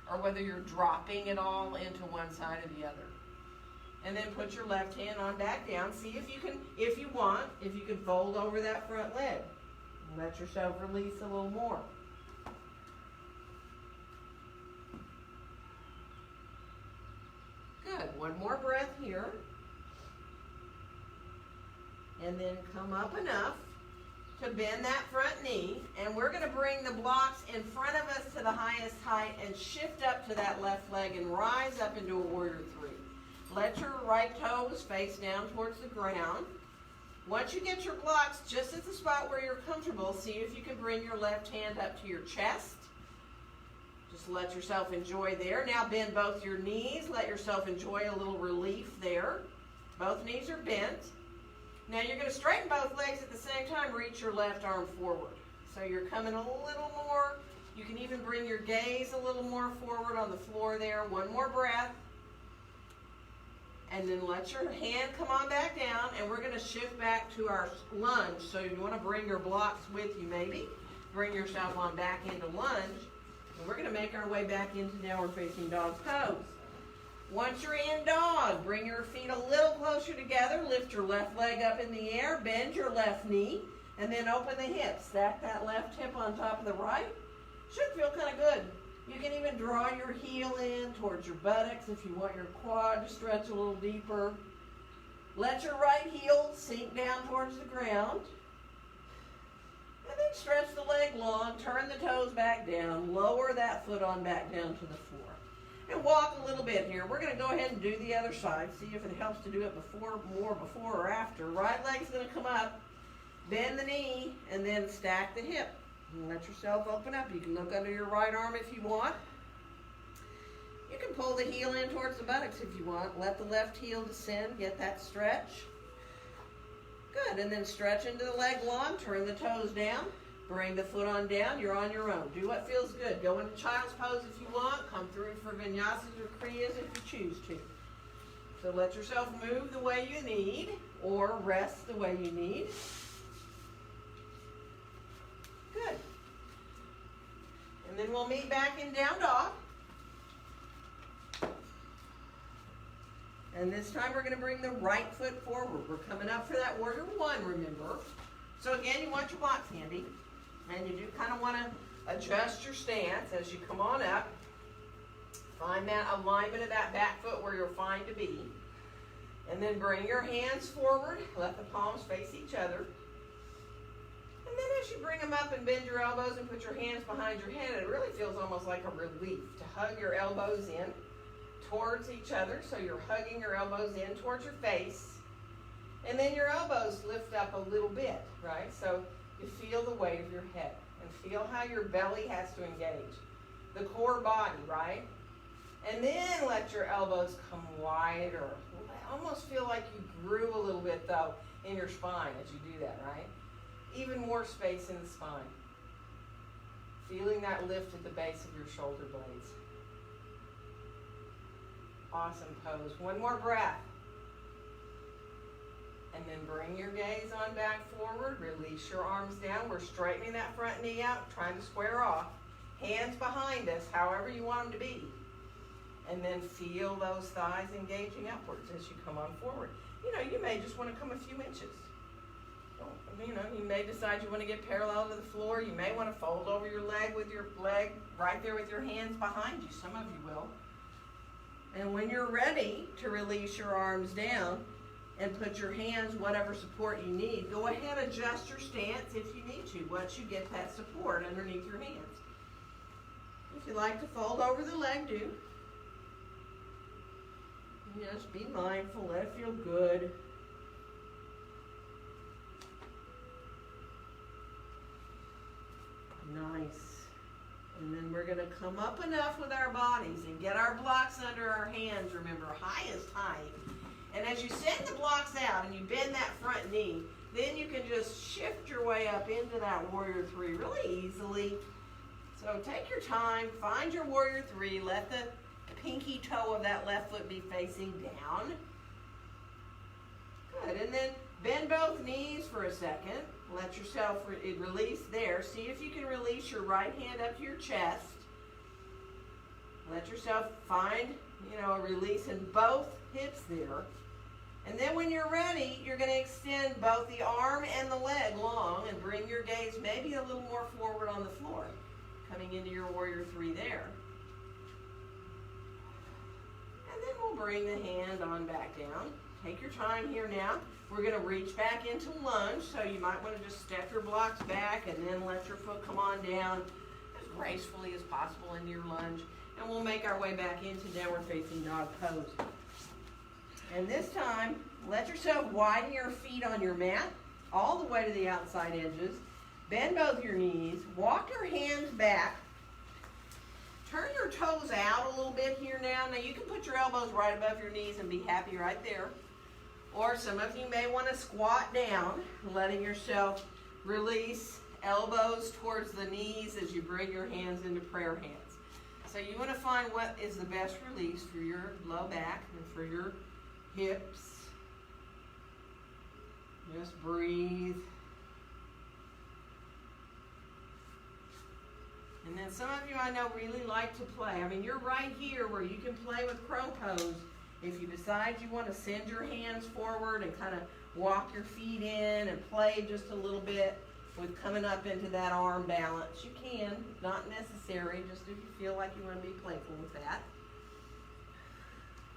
or whether you're dropping at all into one side or the other. And then put your left hand on back down. See if you can, if you can fold over that front leg. Let yourself release a little more. Good. One more breath here. And then come up enough to bend that front knee. And we're going to bring the blocks in front of us to the highest height and shift up to that left leg and rise up into a warrior three. Let your right toes face down towards the ground. Once you get your blocks just at the spot where you're comfortable, see if you can bring your left hand up to your chest. Just let yourself enjoy there. Now bend both your knees. Let yourself enjoy a little relief there. Both knees are bent. Now you're going to straighten both legs at the same time. Reach your left arm forward. So you're coming a little more. You can even bring your gaze a little more forward on the floor there. One more breath. And then let your hand come on back down, and we're going to shift back to our lunge. So you want to bring your blocks with you maybe. Bring yourself on back into lunge. And we're going to make our way back into downward facing dog pose. Once you're in dog, bring your feet a little closer together. Lift your left leg up in the air. Bend your left knee. And then open the hips. Stack that left hip on top of the right. Should feel kind of good. You can even draw your heel in towards your buttocks if you want your quad to stretch a little deeper. Let your right heel sink down towards the ground. And then stretch the leg long, turn the toes back down, lower that foot on back down to the floor. And walk a little bit here. We're going to go ahead and do the other side, see if it helps to do it before or after. Right leg's going to come up, bend the knee, and then stack the hip. And let yourself open up. You can look under your right arm if you want. You can pull the heel in towards the buttocks if you want. Let the left heel descend, get that stretch. Good, and then stretch into the leg long, turn the toes down, bring the foot on down, you're on your own. Do what feels good. Go into child's pose if you want, come through for vinyasas or kriyas if you choose to. So let yourself move the way you need, or rest the way you need. Good. And then we'll meet back in down dog. And this time we're going to bring the right foot forward. We're coming up for that warrior one, remember. So again, you want your blocks handy. And you do kind of want to adjust your stance as you come on up. Find that alignment of that back foot where you're fine to be. And then bring your hands forward. Let the palms face each other. And then as you bring them up and bend your elbows and put your hands behind your head, it really feels almost like a relief to hug your elbows in towards each other. So you're hugging your elbows in towards your face. And then your elbows lift up a little bit, right? So you feel the weight of your head and feel how your belly has to engage. The core body, right? And then let your elbows come wider. Almost feel like you grew a little bit though in your spine as you do that, right? Even more space in the spine. Feeling that lift at the base of your shoulder blades. Awesome pose. One more breath. And then bring your gaze on back forward. Release your arms down. We're straightening that front knee out, trying to square off. Hands behind us, however you want them to be. And then feel those thighs engaging upwards as you come on forward. You know, you may just want to come a few inches. You know, you may decide you want to get parallel to the floor. You may want to fold over your leg with your leg right there with your hands behind you. Some of you will. And when you're ready to release your arms down and put your hands, whatever support you need, go ahead, adjust your stance if you need to, once you get that support underneath your hands. If you like to fold over the leg, do. Just be mindful, let it feel good. Nice. And then we're going to come up enough with our bodies and get our blocks under our hands. Remember, high is tight. And as you send the blocks out and you bend that front knee, then you can just shift your way up into that warrior three really easily. So take your time, find your warrior three, let the pinky toe of that left foot be facing down. Good, and then bend both knees for a second. Let yourself release there. See if you can release your right hand up to your chest. Let yourself find, a release in both hips there. And then when you're ready, you're going to extend both the arm and the leg long and bring your gaze maybe a little more forward on the floor, coming into your warrior three there. And then we'll bring the hand on back down. Take your time here now. We're going to reach back into lunge, so you might want to just step your blocks back and then let your foot come on down as gracefully as possible into your lunge. And we'll make our way back into downward facing dog pose. And this time, let yourself widen your feet on your mat all the way to the outside edges. Bend both your knees. Walk your hands back. Turn your toes out a little bit here now. Now you can put your elbows right above your knees and be happy right there. Or some of you may want to squat down, letting yourself release elbows towards the knees as you bring your hands into prayer hands. So you want to find what is the best release for your low back and for your hips. Just breathe. And then some of you I know really like to play. I mean, you're right here where you can play with crow pose. If you decide you want to send your hands forward and kind of walk your feet in and play just a little bit with coming up into that arm balance, you can. Not necessary, just if you feel like you want to be playful with that.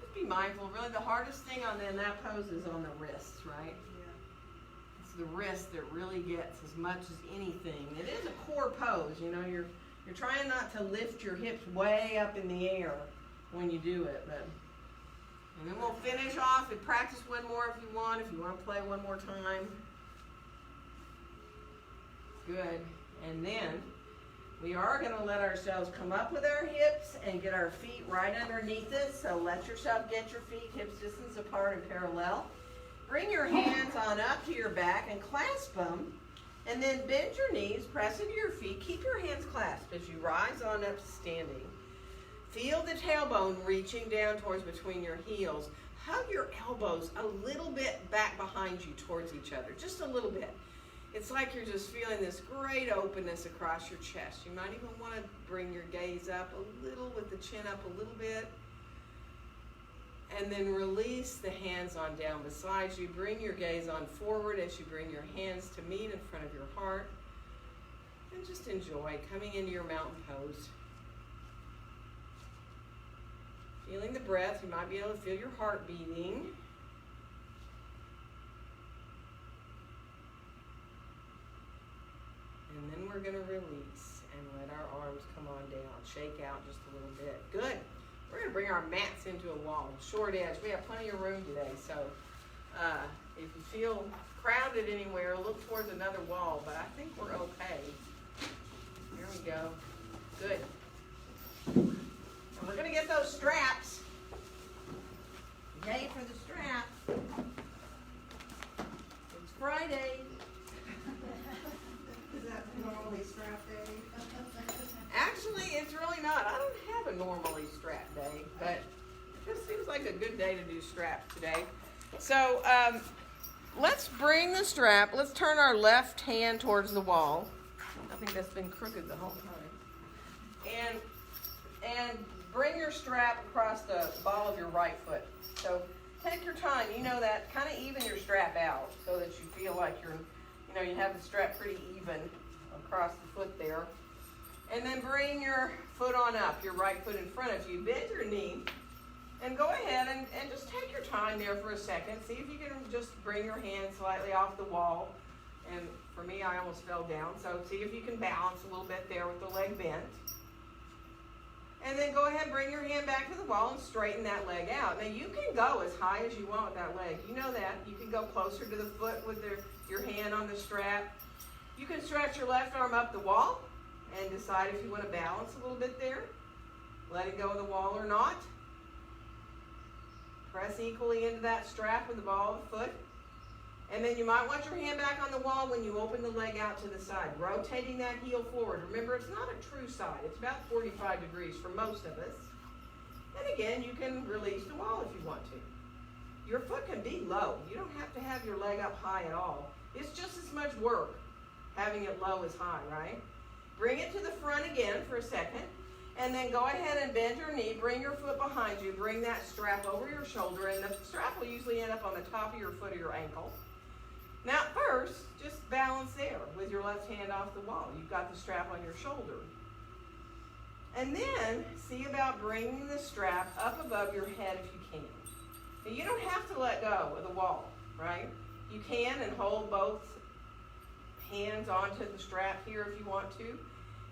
Just be mindful. Really, the hardest thing in that pose is on the wrists, right? Yeah. It's the wrist that really gets as much as anything. It is a core pose. You're trying not to lift your hips way up in the air when you do it, but. And then we'll finish off and practice one more if you want to play one more time. Good. And then We are going to let ourselves come up with our hips and get our feet right underneath us. So let yourself get your feet hips distance apart and parallel. Bring your hands on up to your back and clasp them. And then bend your knees, press into your feet. Keep your hands clasped as you rise on up to standing. Feel the tailbone reaching down towards between your heels. Hug your elbows a little bit back behind you towards each other, just a little bit. It's like you're just feeling this great openness across your chest. You might even want to bring your gaze up a little with the chin up a little bit. And then release the hands on down beside you. Bring your gaze on forward as you bring your hands to meet in front of your heart. And just enjoy coming into your mountain pose. Feeling the breath. You might be able to feel your heart beating. And then we're going to release and let our arms come on down. Shake out just a little bit. Good. We're going to bring our mats into a wall. Short edge. We have plenty of room today. So if you feel crowded anywhere, look towards another wall. But I think we're okay. Here we go. Good. And we're going to get those straps. Yay for the strap. It's Friday. Is that normally strap day? Actually, it's really not. I don't have a normally strap day, but it just seems like a good day to do straps today. So let's bring the strap. Let's turn our left hand towards the wall. I think that's been crooked the whole time. And bring your strap across the ball of your right foot. So take your time. You know that. Kind of even your strap out so that you feel like you have the strap pretty even across the foot there. And then bring your foot on up, your right foot in front of you. Bend your knee. And go ahead and just take your time there for a second. See if you can just bring your hand slightly off the wall. And for me, I almost fell down. So see if you can balance a little bit there with the leg bent. And then go ahead and bring your hand back to the wall and straighten that leg out. Now you can go as high as you want with that leg. You know that. You can go closer to the foot with your hand on the strap. You can stretch your left arm up the wall and decide if you want to balance a little bit there. Letting go of the wall or not. Press equally into that strap with the ball of the foot. And then you might want your hand back on the wall when you open the leg out to the side, rotating that heel forward. Remember, it's not a true side. It's about 45 degrees for most of us. And again, you can release the wall if you want to. Your foot can be low. You don't have to have your leg up high at all. It's just as much work having it low as high, right? Bring it to the front again for a second. And then go ahead and bend your knee. Bring your foot behind you. Bring that strap over your shoulder. And the strap will usually end up on the top of your foot or your ankle. Now first, just balance there with your left hand off the wall. You've got the strap on your shoulder. And then see about bringing the strap up above your head if you can. Now you don't have to let go of the wall, right? You can and hold both hands onto the strap here if you want to.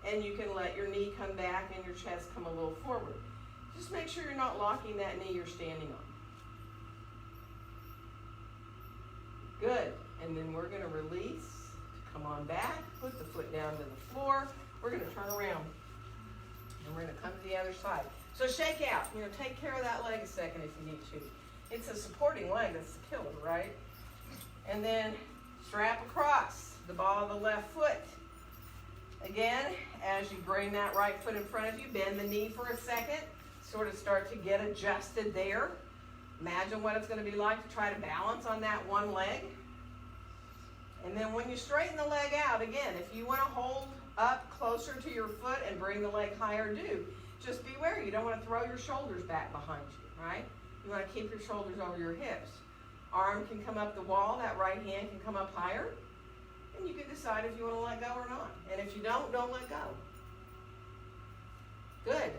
And you can let your knee come back and your chest come a little forward. Just make sure you're not locking that knee you're standing on. Good. And then we're going to release. Come on back. Put the foot down to the floor. We're going to turn around. And we're going to come to the other side. So shake out. Take care of that leg a second if you need to. It's a supporting leg. That's the killer, right? And then strap across the ball of the left foot. Again, as you bring that right foot in front of you, bend the knee for a second. Sort of start to get adjusted there. Imagine what it's going to be like to try to balance on that one leg. And then when you straighten the leg out, again, if you want to hold up closer to your foot and bring the leg higher, do. Just beware, you don't want to throw your shoulders back behind you, right? You want to keep your shoulders over your hips. Arm can come up the wall, that right hand can come up higher. And you can decide if you want to let go or not. And if you don't let go. Good.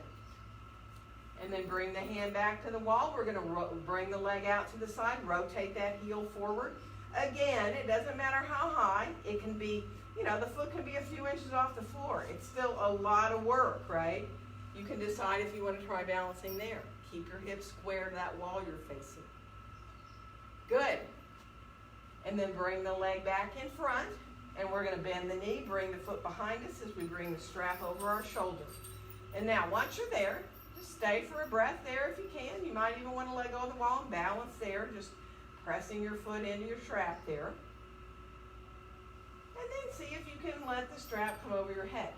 And then bring the hand back to the wall. We're going to bring the leg out to the side. Rotate that heel forward. Again, it doesn't matter how high. It can be, the foot can be a few inches off the floor. It's still a lot of work, right? You can decide if you want to try balancing there. Keep your hips square to that wall you're facing. Good. And then bring the leg back in front. And we're going to bend the knee, bring the foot behind us as we bring the strap over our shoulder. And now, once you're there, just stay for a breath there if you can. You might even want to let go of the wall and balance there, just pressing your foot into your strap there. And then see if you can let the strap come over your head.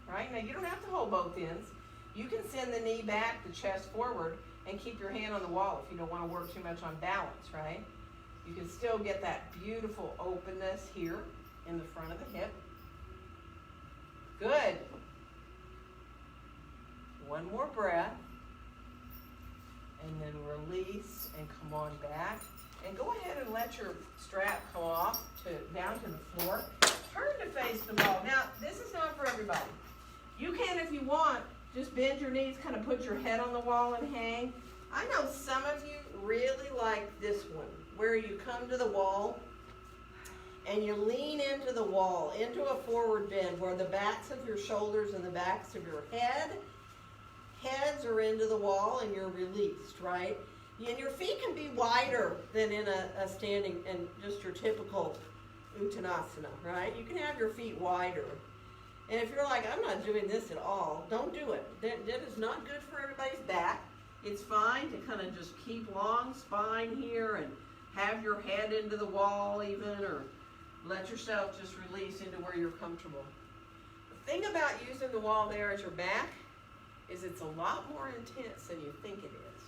Right? Now, you don't have to hold both ends. You can send the knee back, the chest forward, and keep your hand on the wall if you don't want to work too much on balance, right? You can still get that beautiful openness here in the front of the hip. Good. One more breath. And then release and come on back. And go ahead and let your strap come off down to the floor. Turn to face the wall. Now, this is not for everybody. You can, if you want, just bend your knees, kind of put your head on the wall and hang. I know some of you really like this one, where you come to the wall and you lean into the wall, into a forward bend, where the backs of your shoulders and the backs of your heads are into the wall and you're released, right? And your feet can be wider than in a standing and just your typical Uttanasana, right? You can have your feet wider. And if you're like, I'm not doing this at all, don't do it. That is not good for everybody's back. It's fine to kind of just keep long spine here and have your head into the wall even, or let yourself just release into where you're comfortable. The thing about using the wall there as your back is it's a lot more intense than you think it is.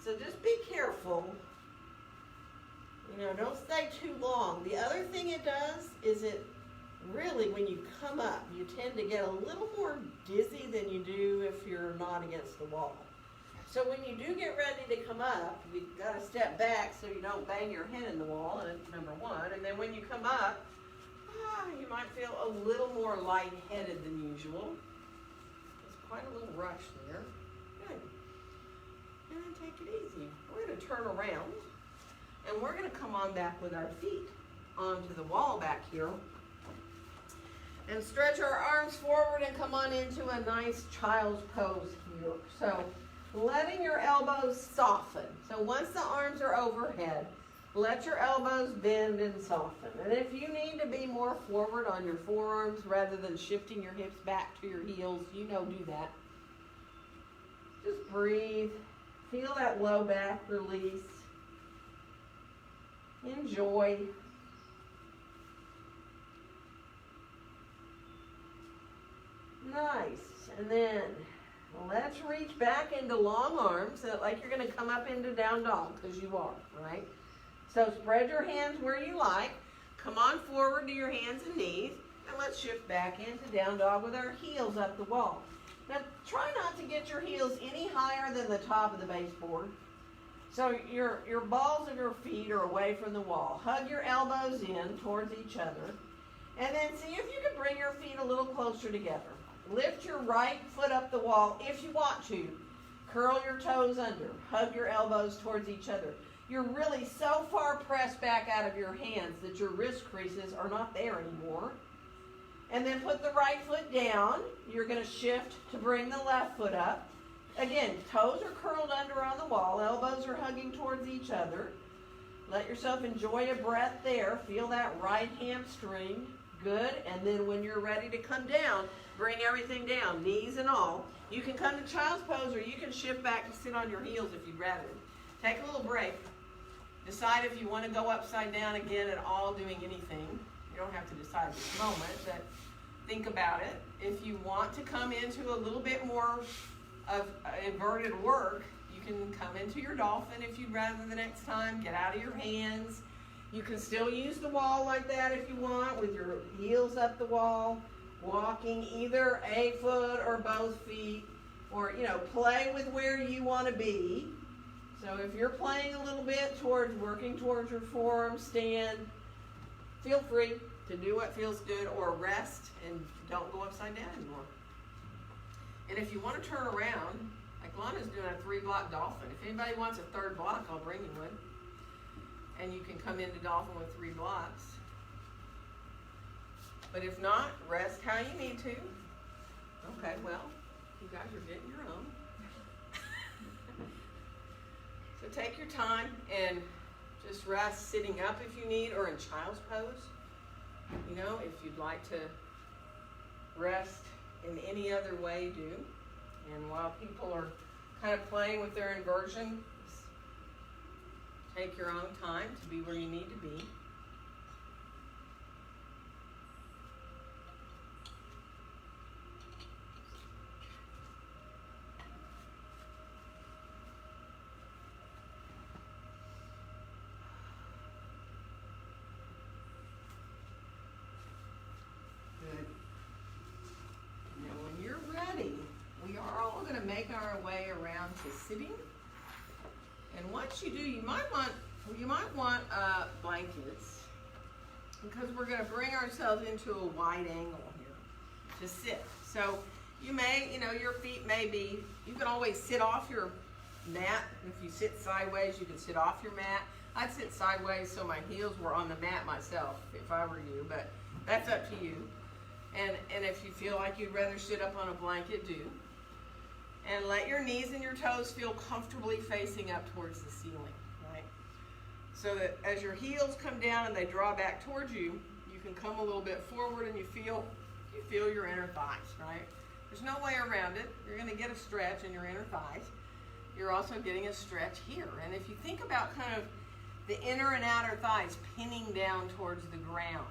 So just be careful. You know, don't stay too long. The other thing it does is it really, when you come up, you tend to get a little more dizzy than you do if you're not against the wall. So when you do get ready to come up, you've got to step back so you don't bang your head in the wall, and number one. And then when you come up, you might feel a little more lightheaded than usual. There's quite a little rush there. Good. And then take it easy. We're going to turn around, and we're going to come on back with our feet onto the wall back here. And stretch our arms forward and come on into a nice child's pose here. So letting your elbows soften. So once the arms are overhead, let your elbows bend and soften. And if you need to be more forward on your forearms rather than shifting your hips back to your heels, do that. Just breathe. Feel that low back release. Enjoy. Nice. And then let's reach back into long arms, like you're going to come up into down dog, because you are, right? So spread your hands where you like. Come on forward to your hands and knees, and let's shift back into down dog with our heels up the wall. Now try not to get your heels any higher than the top of the baseboard. So your balls of your feet are away from the wall. Hug your elbows in towards each other. And then see if you can bring your feet a little closer together. Lift your right foot up the wall if you want to. Curl your toes under. Hug your elbows towards each other. You're really so far pressed back out of your hands that your wrist creases are not there anymore. And then put the right foot down. You're going to shift to bring the left foot up. Again, toes are curled under on the wall. Elbows are hugging towards each other. Let yourself enjoy a breath there. Feel that right hamstring. Good. And then when you're ready to come down, bring everything down, knees and all. You can come to child's pose, or you can shift back to sit on your heels if you'd rather. Take a little break. Decide if you want to go upside down again at all doing anything. You don't have to decide this moment, but think about it. If you want to come into a little bit more of inverted work, you can come into your dolphin if you'd rather the next time. Get out of your hands. You can still use the wall like that if you want, with your heels up the wall, walking either a foot or both feet, or, play with where you want to be. So if you're playing a little bit towards working towards your forearm stand, feel free to do what feels good, or rest and don't go upside down anymore. And if you want to turn around, like Lana's doing a 3-block dolphin. If anybody wants a 3rd block, I'll bring you one. And you can come into dolphin with 3 blocks. But if not, rest how you need to. Okay, well, you guys are getting your own. So take your time and just rest sitting up if you need, or in child's pose. You know, if you'd like to rest in any other way, do. And while people are kind of playing with their inversion, just take your own time to be where you need to be. Make our way around to sitting, and once you do, you might want blankets, because we're going to bring ourselves into a wide angle here to sit. So you may, your feet may be, you can always sit off your mat. If you sit sideways, you can sit off your mat. I'd sit sideways so my heels were on the mat myself if I were you, but that's up to you. And if you feel like you'd rather sit up on a blanket, do. And let your knees and your toes feel comfortably facing up towards the ceiling, right? So that as your heels come down and they draw back towards you, you can come a little bit forward and you feel your inner thighs, right? There's no way around it. You're going to get a stretch in your inner thighs. You're also getting a stretch here. And if you think about kind of the inner and outer thighs pinning down towards the ground,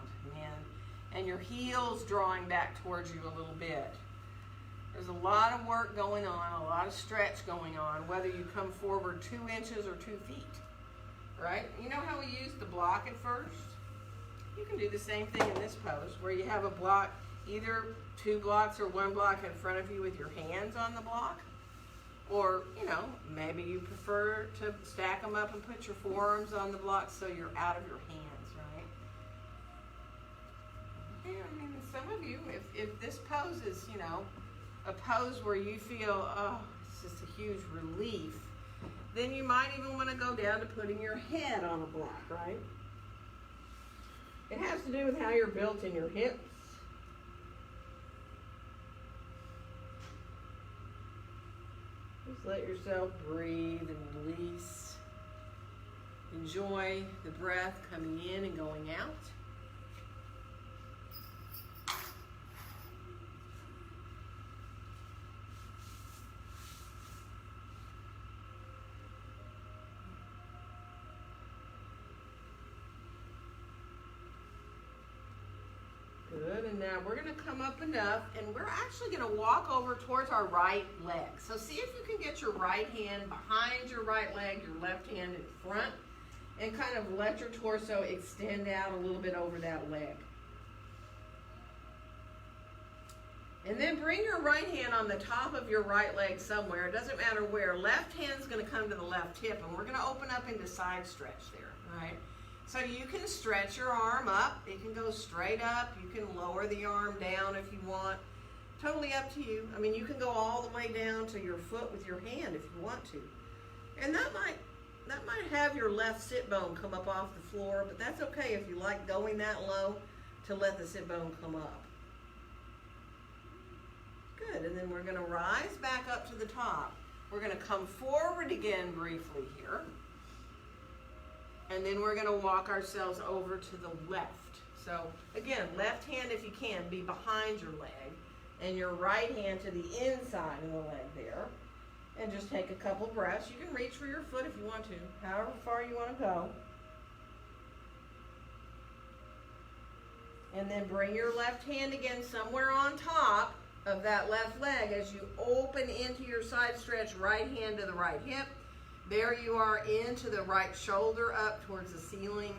and your heels drawing back towards you a little bit, there's a lot of work going on, a lot of stretch going on, whether you come forward 2 inches or 2 feet, right? You know how we use the block at first? You can do the same thing in this pose, where you have a block, either 2 blocks or 1 block in front of you with your hands on the block. Or, maybe you prefer to stack them up and put your forearms on the block so you're out of your hands, right? Yeah, some of you, if this pose is, a pose where you feel, it's just a huge relief, then you might even want to go down to putting your head on a block, right? It has to do with how you're built in your hips. Just let yourself breathe and release. Enjoy the breath coming in and going out. Good, and now we're going to come up enough, and we're actually going to walk over towards our right leg. So see if you can get your right hand behind your right leg, your left hand in front, and kind of let your torso extend out a little bit over that leg. And then bring your right hand on the top of your right leg somewhere. It doesn't matter where. Left hand's going to come to the left hip, and we're going to open up into side stretch there, all right? So you can stretch your arm up. It can go straight up. You can lower the arm down if you want. Totally up to you. I mean, you can go all the way down to your foot with your hand if you want to. And that might have your left sit bone come up off the floor, but that's okay if you like going that low to let the sit bone come up. Good, and then we're going to rise back up to the top. We're going to come forward again briefly here. And then we're going to walk ourselves over to the left. So again, left hand, if you can, be behind your leg, and your right hand to the inside of the leg there. And just take a couple breaths. You can reach for your foot if you want to, however far you want to go. And then bring your left hand again somewhere on top of that left leg as you open into your side stretch, right hand to the right hip. There you are into the right shoulder up towards the ceiling.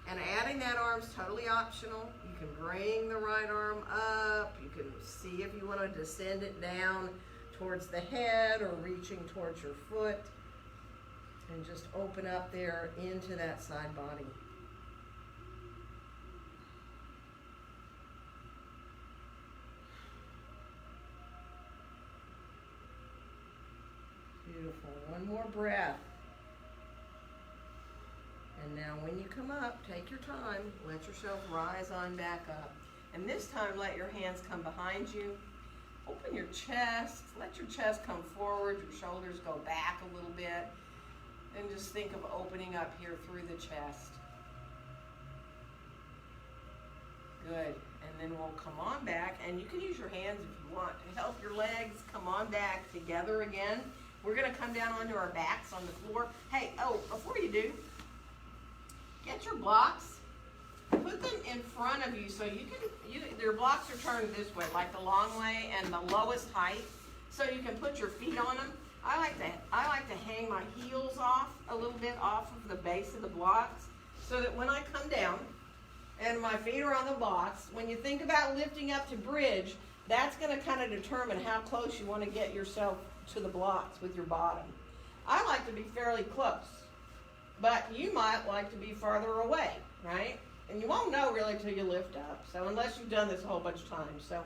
And adding that arm's totally optional. You can bring the right arm up. You can see if you want to descend it down towards the head or reaching towards your foot. And just open up there into that side body. Beautiful. One more breath. And now when you come up, take your time. Let yourself rise on back up. And this time, let your hands come behind you. Open your chest. Let your chest come forward. Your shoulders go back a little bit. And just think of opening up here through the chest. Good. And then we'll come on back, and you can use your hands if you want to help your legs come on back together again. We're going to come down onto our backs on the floor. Hey, before you do, get your blocks, put them in front of you so your blocks are turned this way, like the long way and the lowest height, so you can put your feet on them. I like to hang my heels off a little bit off of the base of the blocks so that when I come down and my feet are on the blocks, when you think about lifting up to bridge, that's going to kind of determine how close you want to get yourself to the blocks with your bottom. I like to be fairly close, but you might like to be farther away, right? And you won't know really till you lift up, so unless you've done this a whole bunch of times. So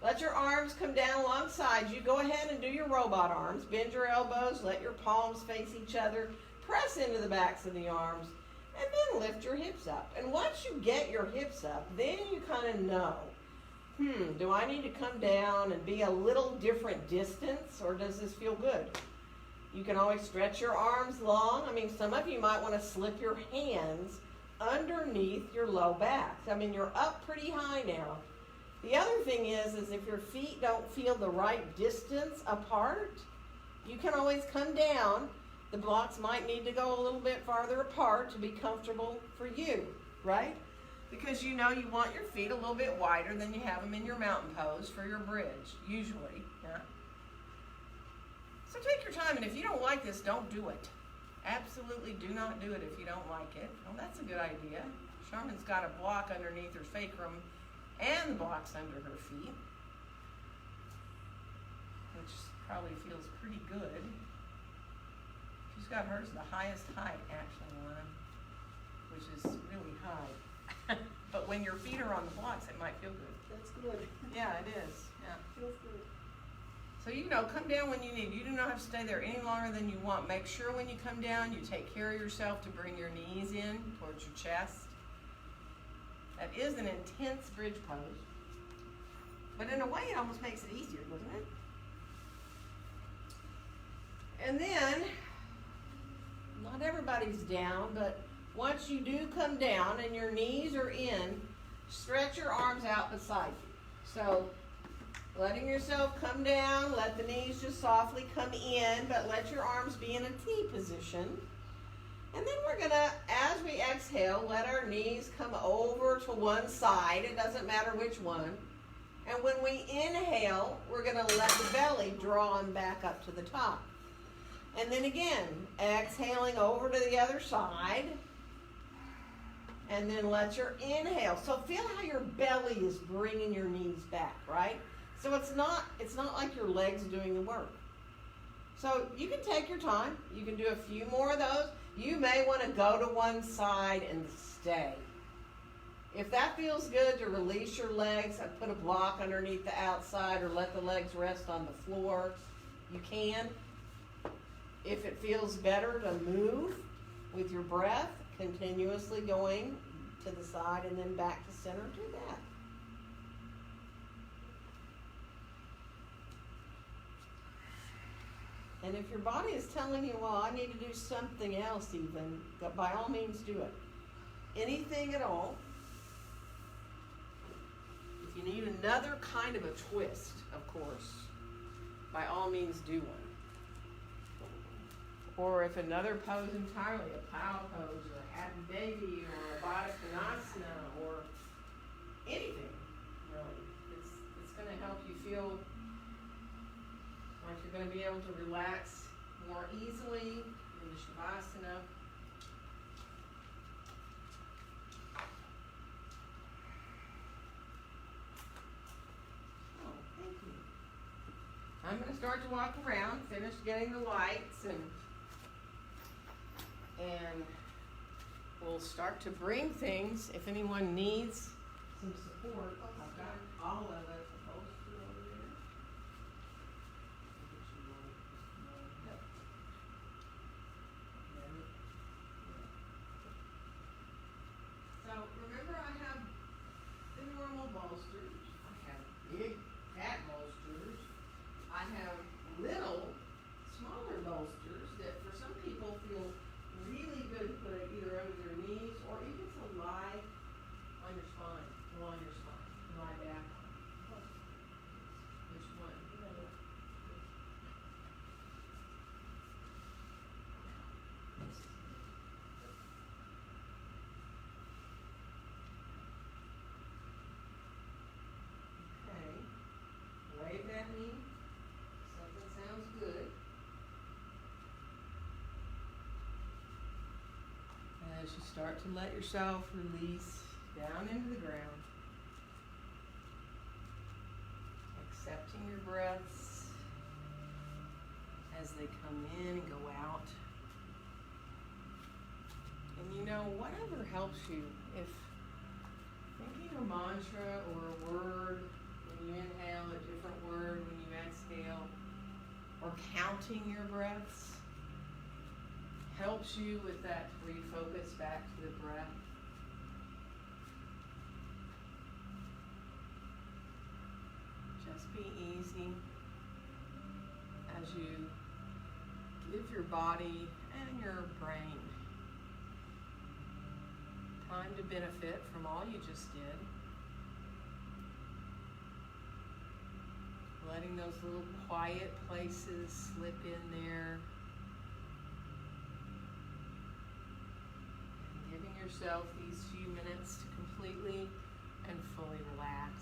let your arms come down alongside you. Go ahead and do your robot arms. Bend your elbows, let your palms face each other, press into the backs of the arms, and then lift your hips up. And once you get your hips up, then you kind of know, do I need to come down and be a little different distance, or does this feel good? You can always stretch your arms long. I mean, some of you might want to slip your hands underneath your low back. I mean, you're up pretty high now. The other thing is if your feet don't feel the right distance apart, you can always come down. The blocks might need to go a little bit farther apart to be comfortable for you, right? Because you know you want your feet a little bit wider than you have them in your mountain pose for your bridge, usually, yeah? So take your time, and if you don't like this, don't do it. Absolutely do not do it if you don't like it. Well, that's a good idea. Charmin's got a block underneath her sacrum and the blocks under her feet, which probably feels pretty good. She's got hers the highest height, actually, Lana, which is really high. But when your feet are on the blocks, it might feel good. That's good. Yeah, it is. Yeah. Feels good. So, come down when you need. You do not have to stay there any longer than you want. Make sure when you come down, you take care of yourself to bring your knees in towards your chest. That is an intense bridge pose. But in a way, it almost makes it easier, doesn't it? And then, not everybody's down, but once you do come down and your knees are in, stretch your arms out beside you. So, letting yourself come down, let the knees just softly come in, but let your arms be in a T position. And then we're going to, as we exhale, let our knees come over to one side. It doesn't matter which one. And when we inhale, we're going to let the belly draw on back up to the top. And then again, exhaling over to the other side. And then let your inhale. So feel how your belly is bringing your knees back, right? So it's not like your legs doing the work. So you can take your time. You can do a few more of those. You may want to go to one side and stay. If that feels good to release your legs and put a block underneath the outside or let the legs rest on the floor, you can. If it feels better to move with your breath, continuously going to the side and then back to center, do that. And if your body is telling you, well, I need to do something else even, by all means do it. Anything at all. If you need another kind of a twist, of course, by all means do one. Or if another pose entirely, a pow pose or a happy baby or a Baddha Konasana or anything, really. It's going to help you feel like you're going to be able to relax more easily in the Shavasana. Oh, thank you. I'm going to start to walk around, finish getting the lights, and we'll start to bring things. If anyone needs some support, I've got all of it. So remember, I have the normal bolsters. I have big fat bolsters. I have little, smaller bolsters that for some people feel really good to put it either under their knees or even to lie on your spine, along your spine. wave at me. Something sounds good. As you start to let yourself release down into the ground, accepting your breaths as they come in and go out. And you know, whatever helps you, if thinking a mantra or a word when you inhale, a different word when you exhale, or counting your breaths helps you with that refocus back to the breath. Just be easy as you give your body and your brain time to benefit from all you just did. Letting those little quiet places slip in there. And giving yourself these few minutes to completely and fully relax.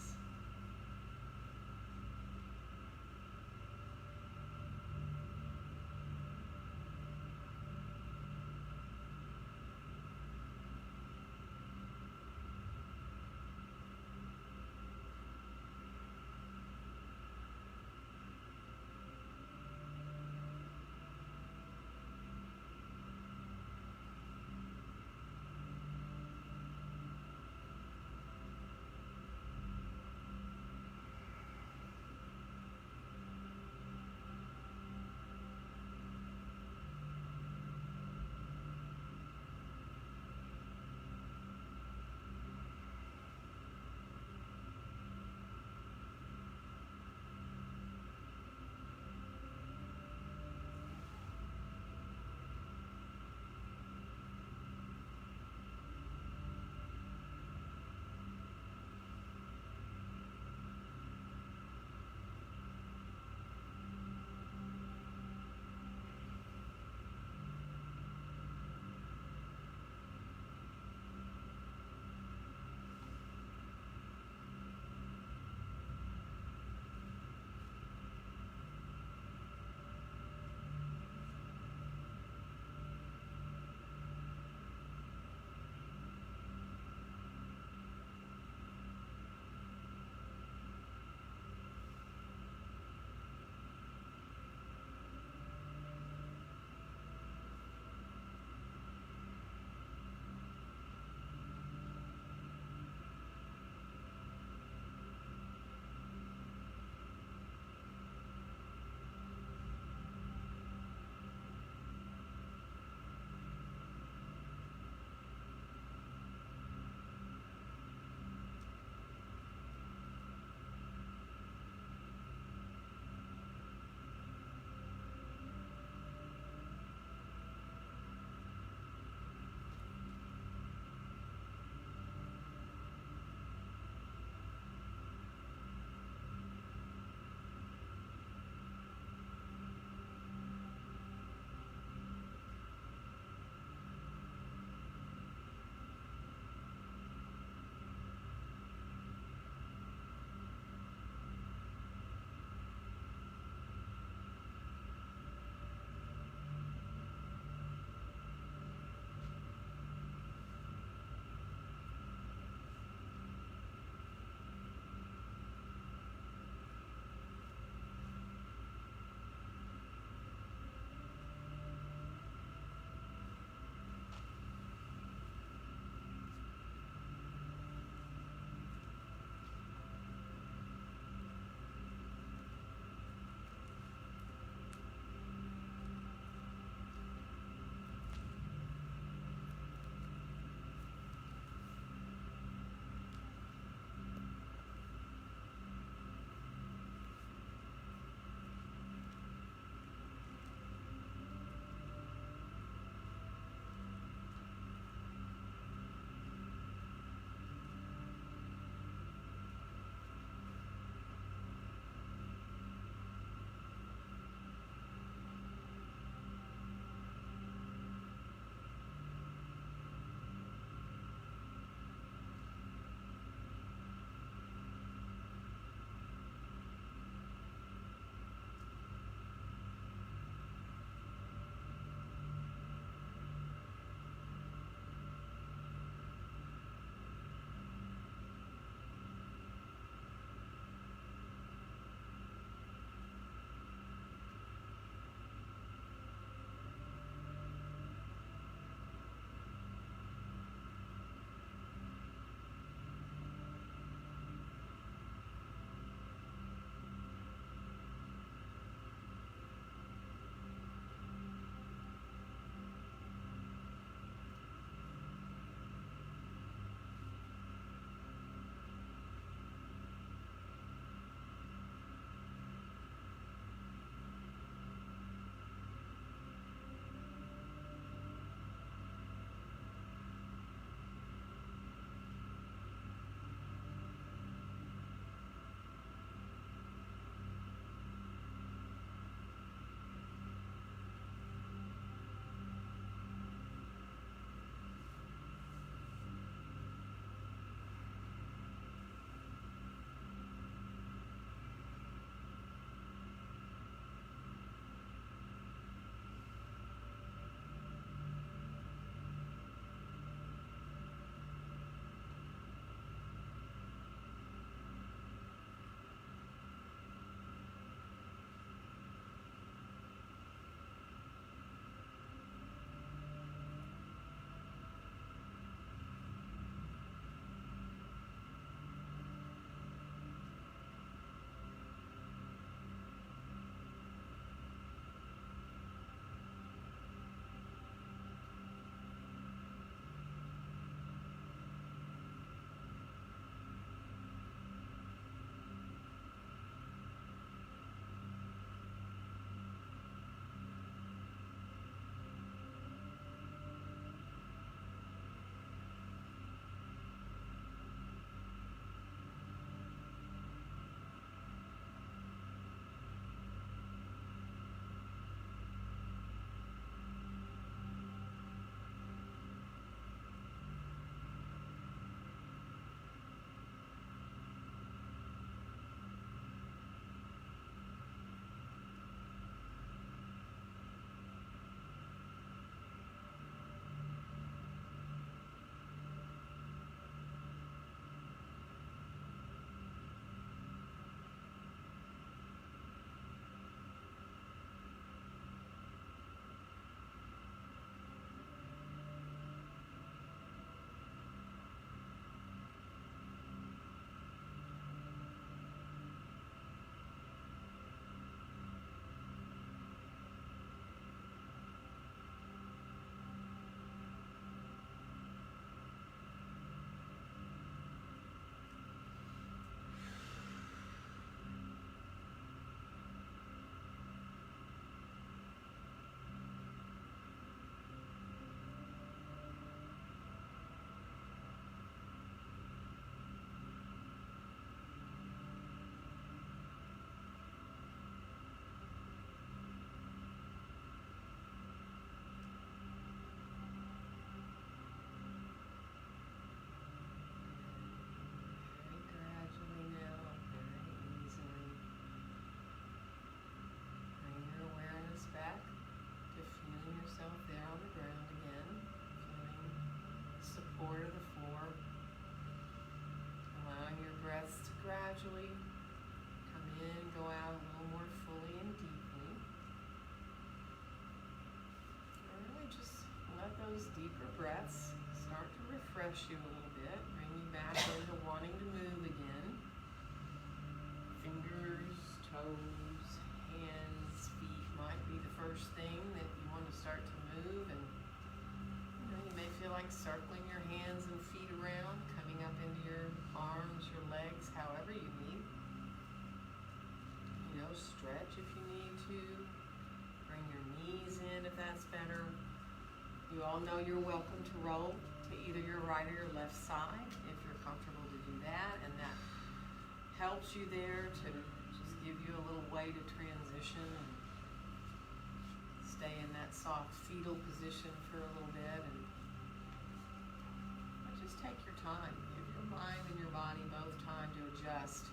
those deeper breaths start to refresh you a little bit, bring you back into wanting to move again. Fingers, toes, hands, feet might be the first thing that you want to start to move, and you may feel like circling your hands and feet around, coming up into your arms, your legs, however you need. Stretch if you need to. Bring your knees in if that's better. You all know you're welcome to roll to either your right or your left side if you're comfortable to do that, and that helps you there to just give you a little way to transition and stay in that soft fetal position for a little bit, and just take your time. Give your mind and your body both time to adjust.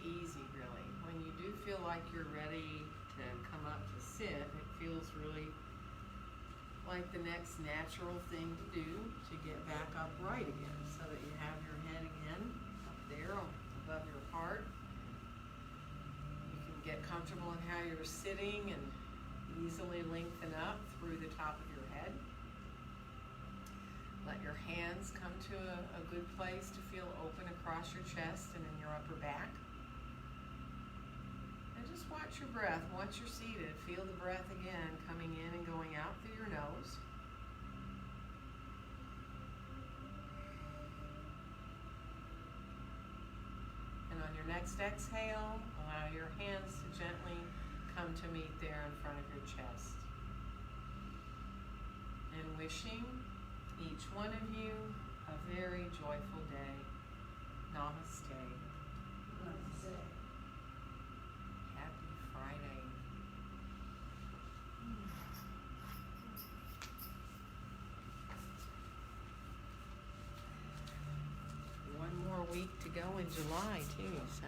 Easy, really. When you do feel like you're ready to come up to sit, it feels really like the next natural thing to do to get back upright again, so that you have your head again up there above your heart. You can get comfortable in how you're sitting and easily lengthen up through the top of your head. Let your hands come to a good place to feel open across your chest and in your upper back. Just watch your breath. Once you're seated, feel the breath again coming in and going out through your nose. And on your next exhale, allow your hands to gently come to meet there in front of your chest. And wishing each one of you a very joyful day. Namaste. Namaste. Friday. One more week to go in July too, so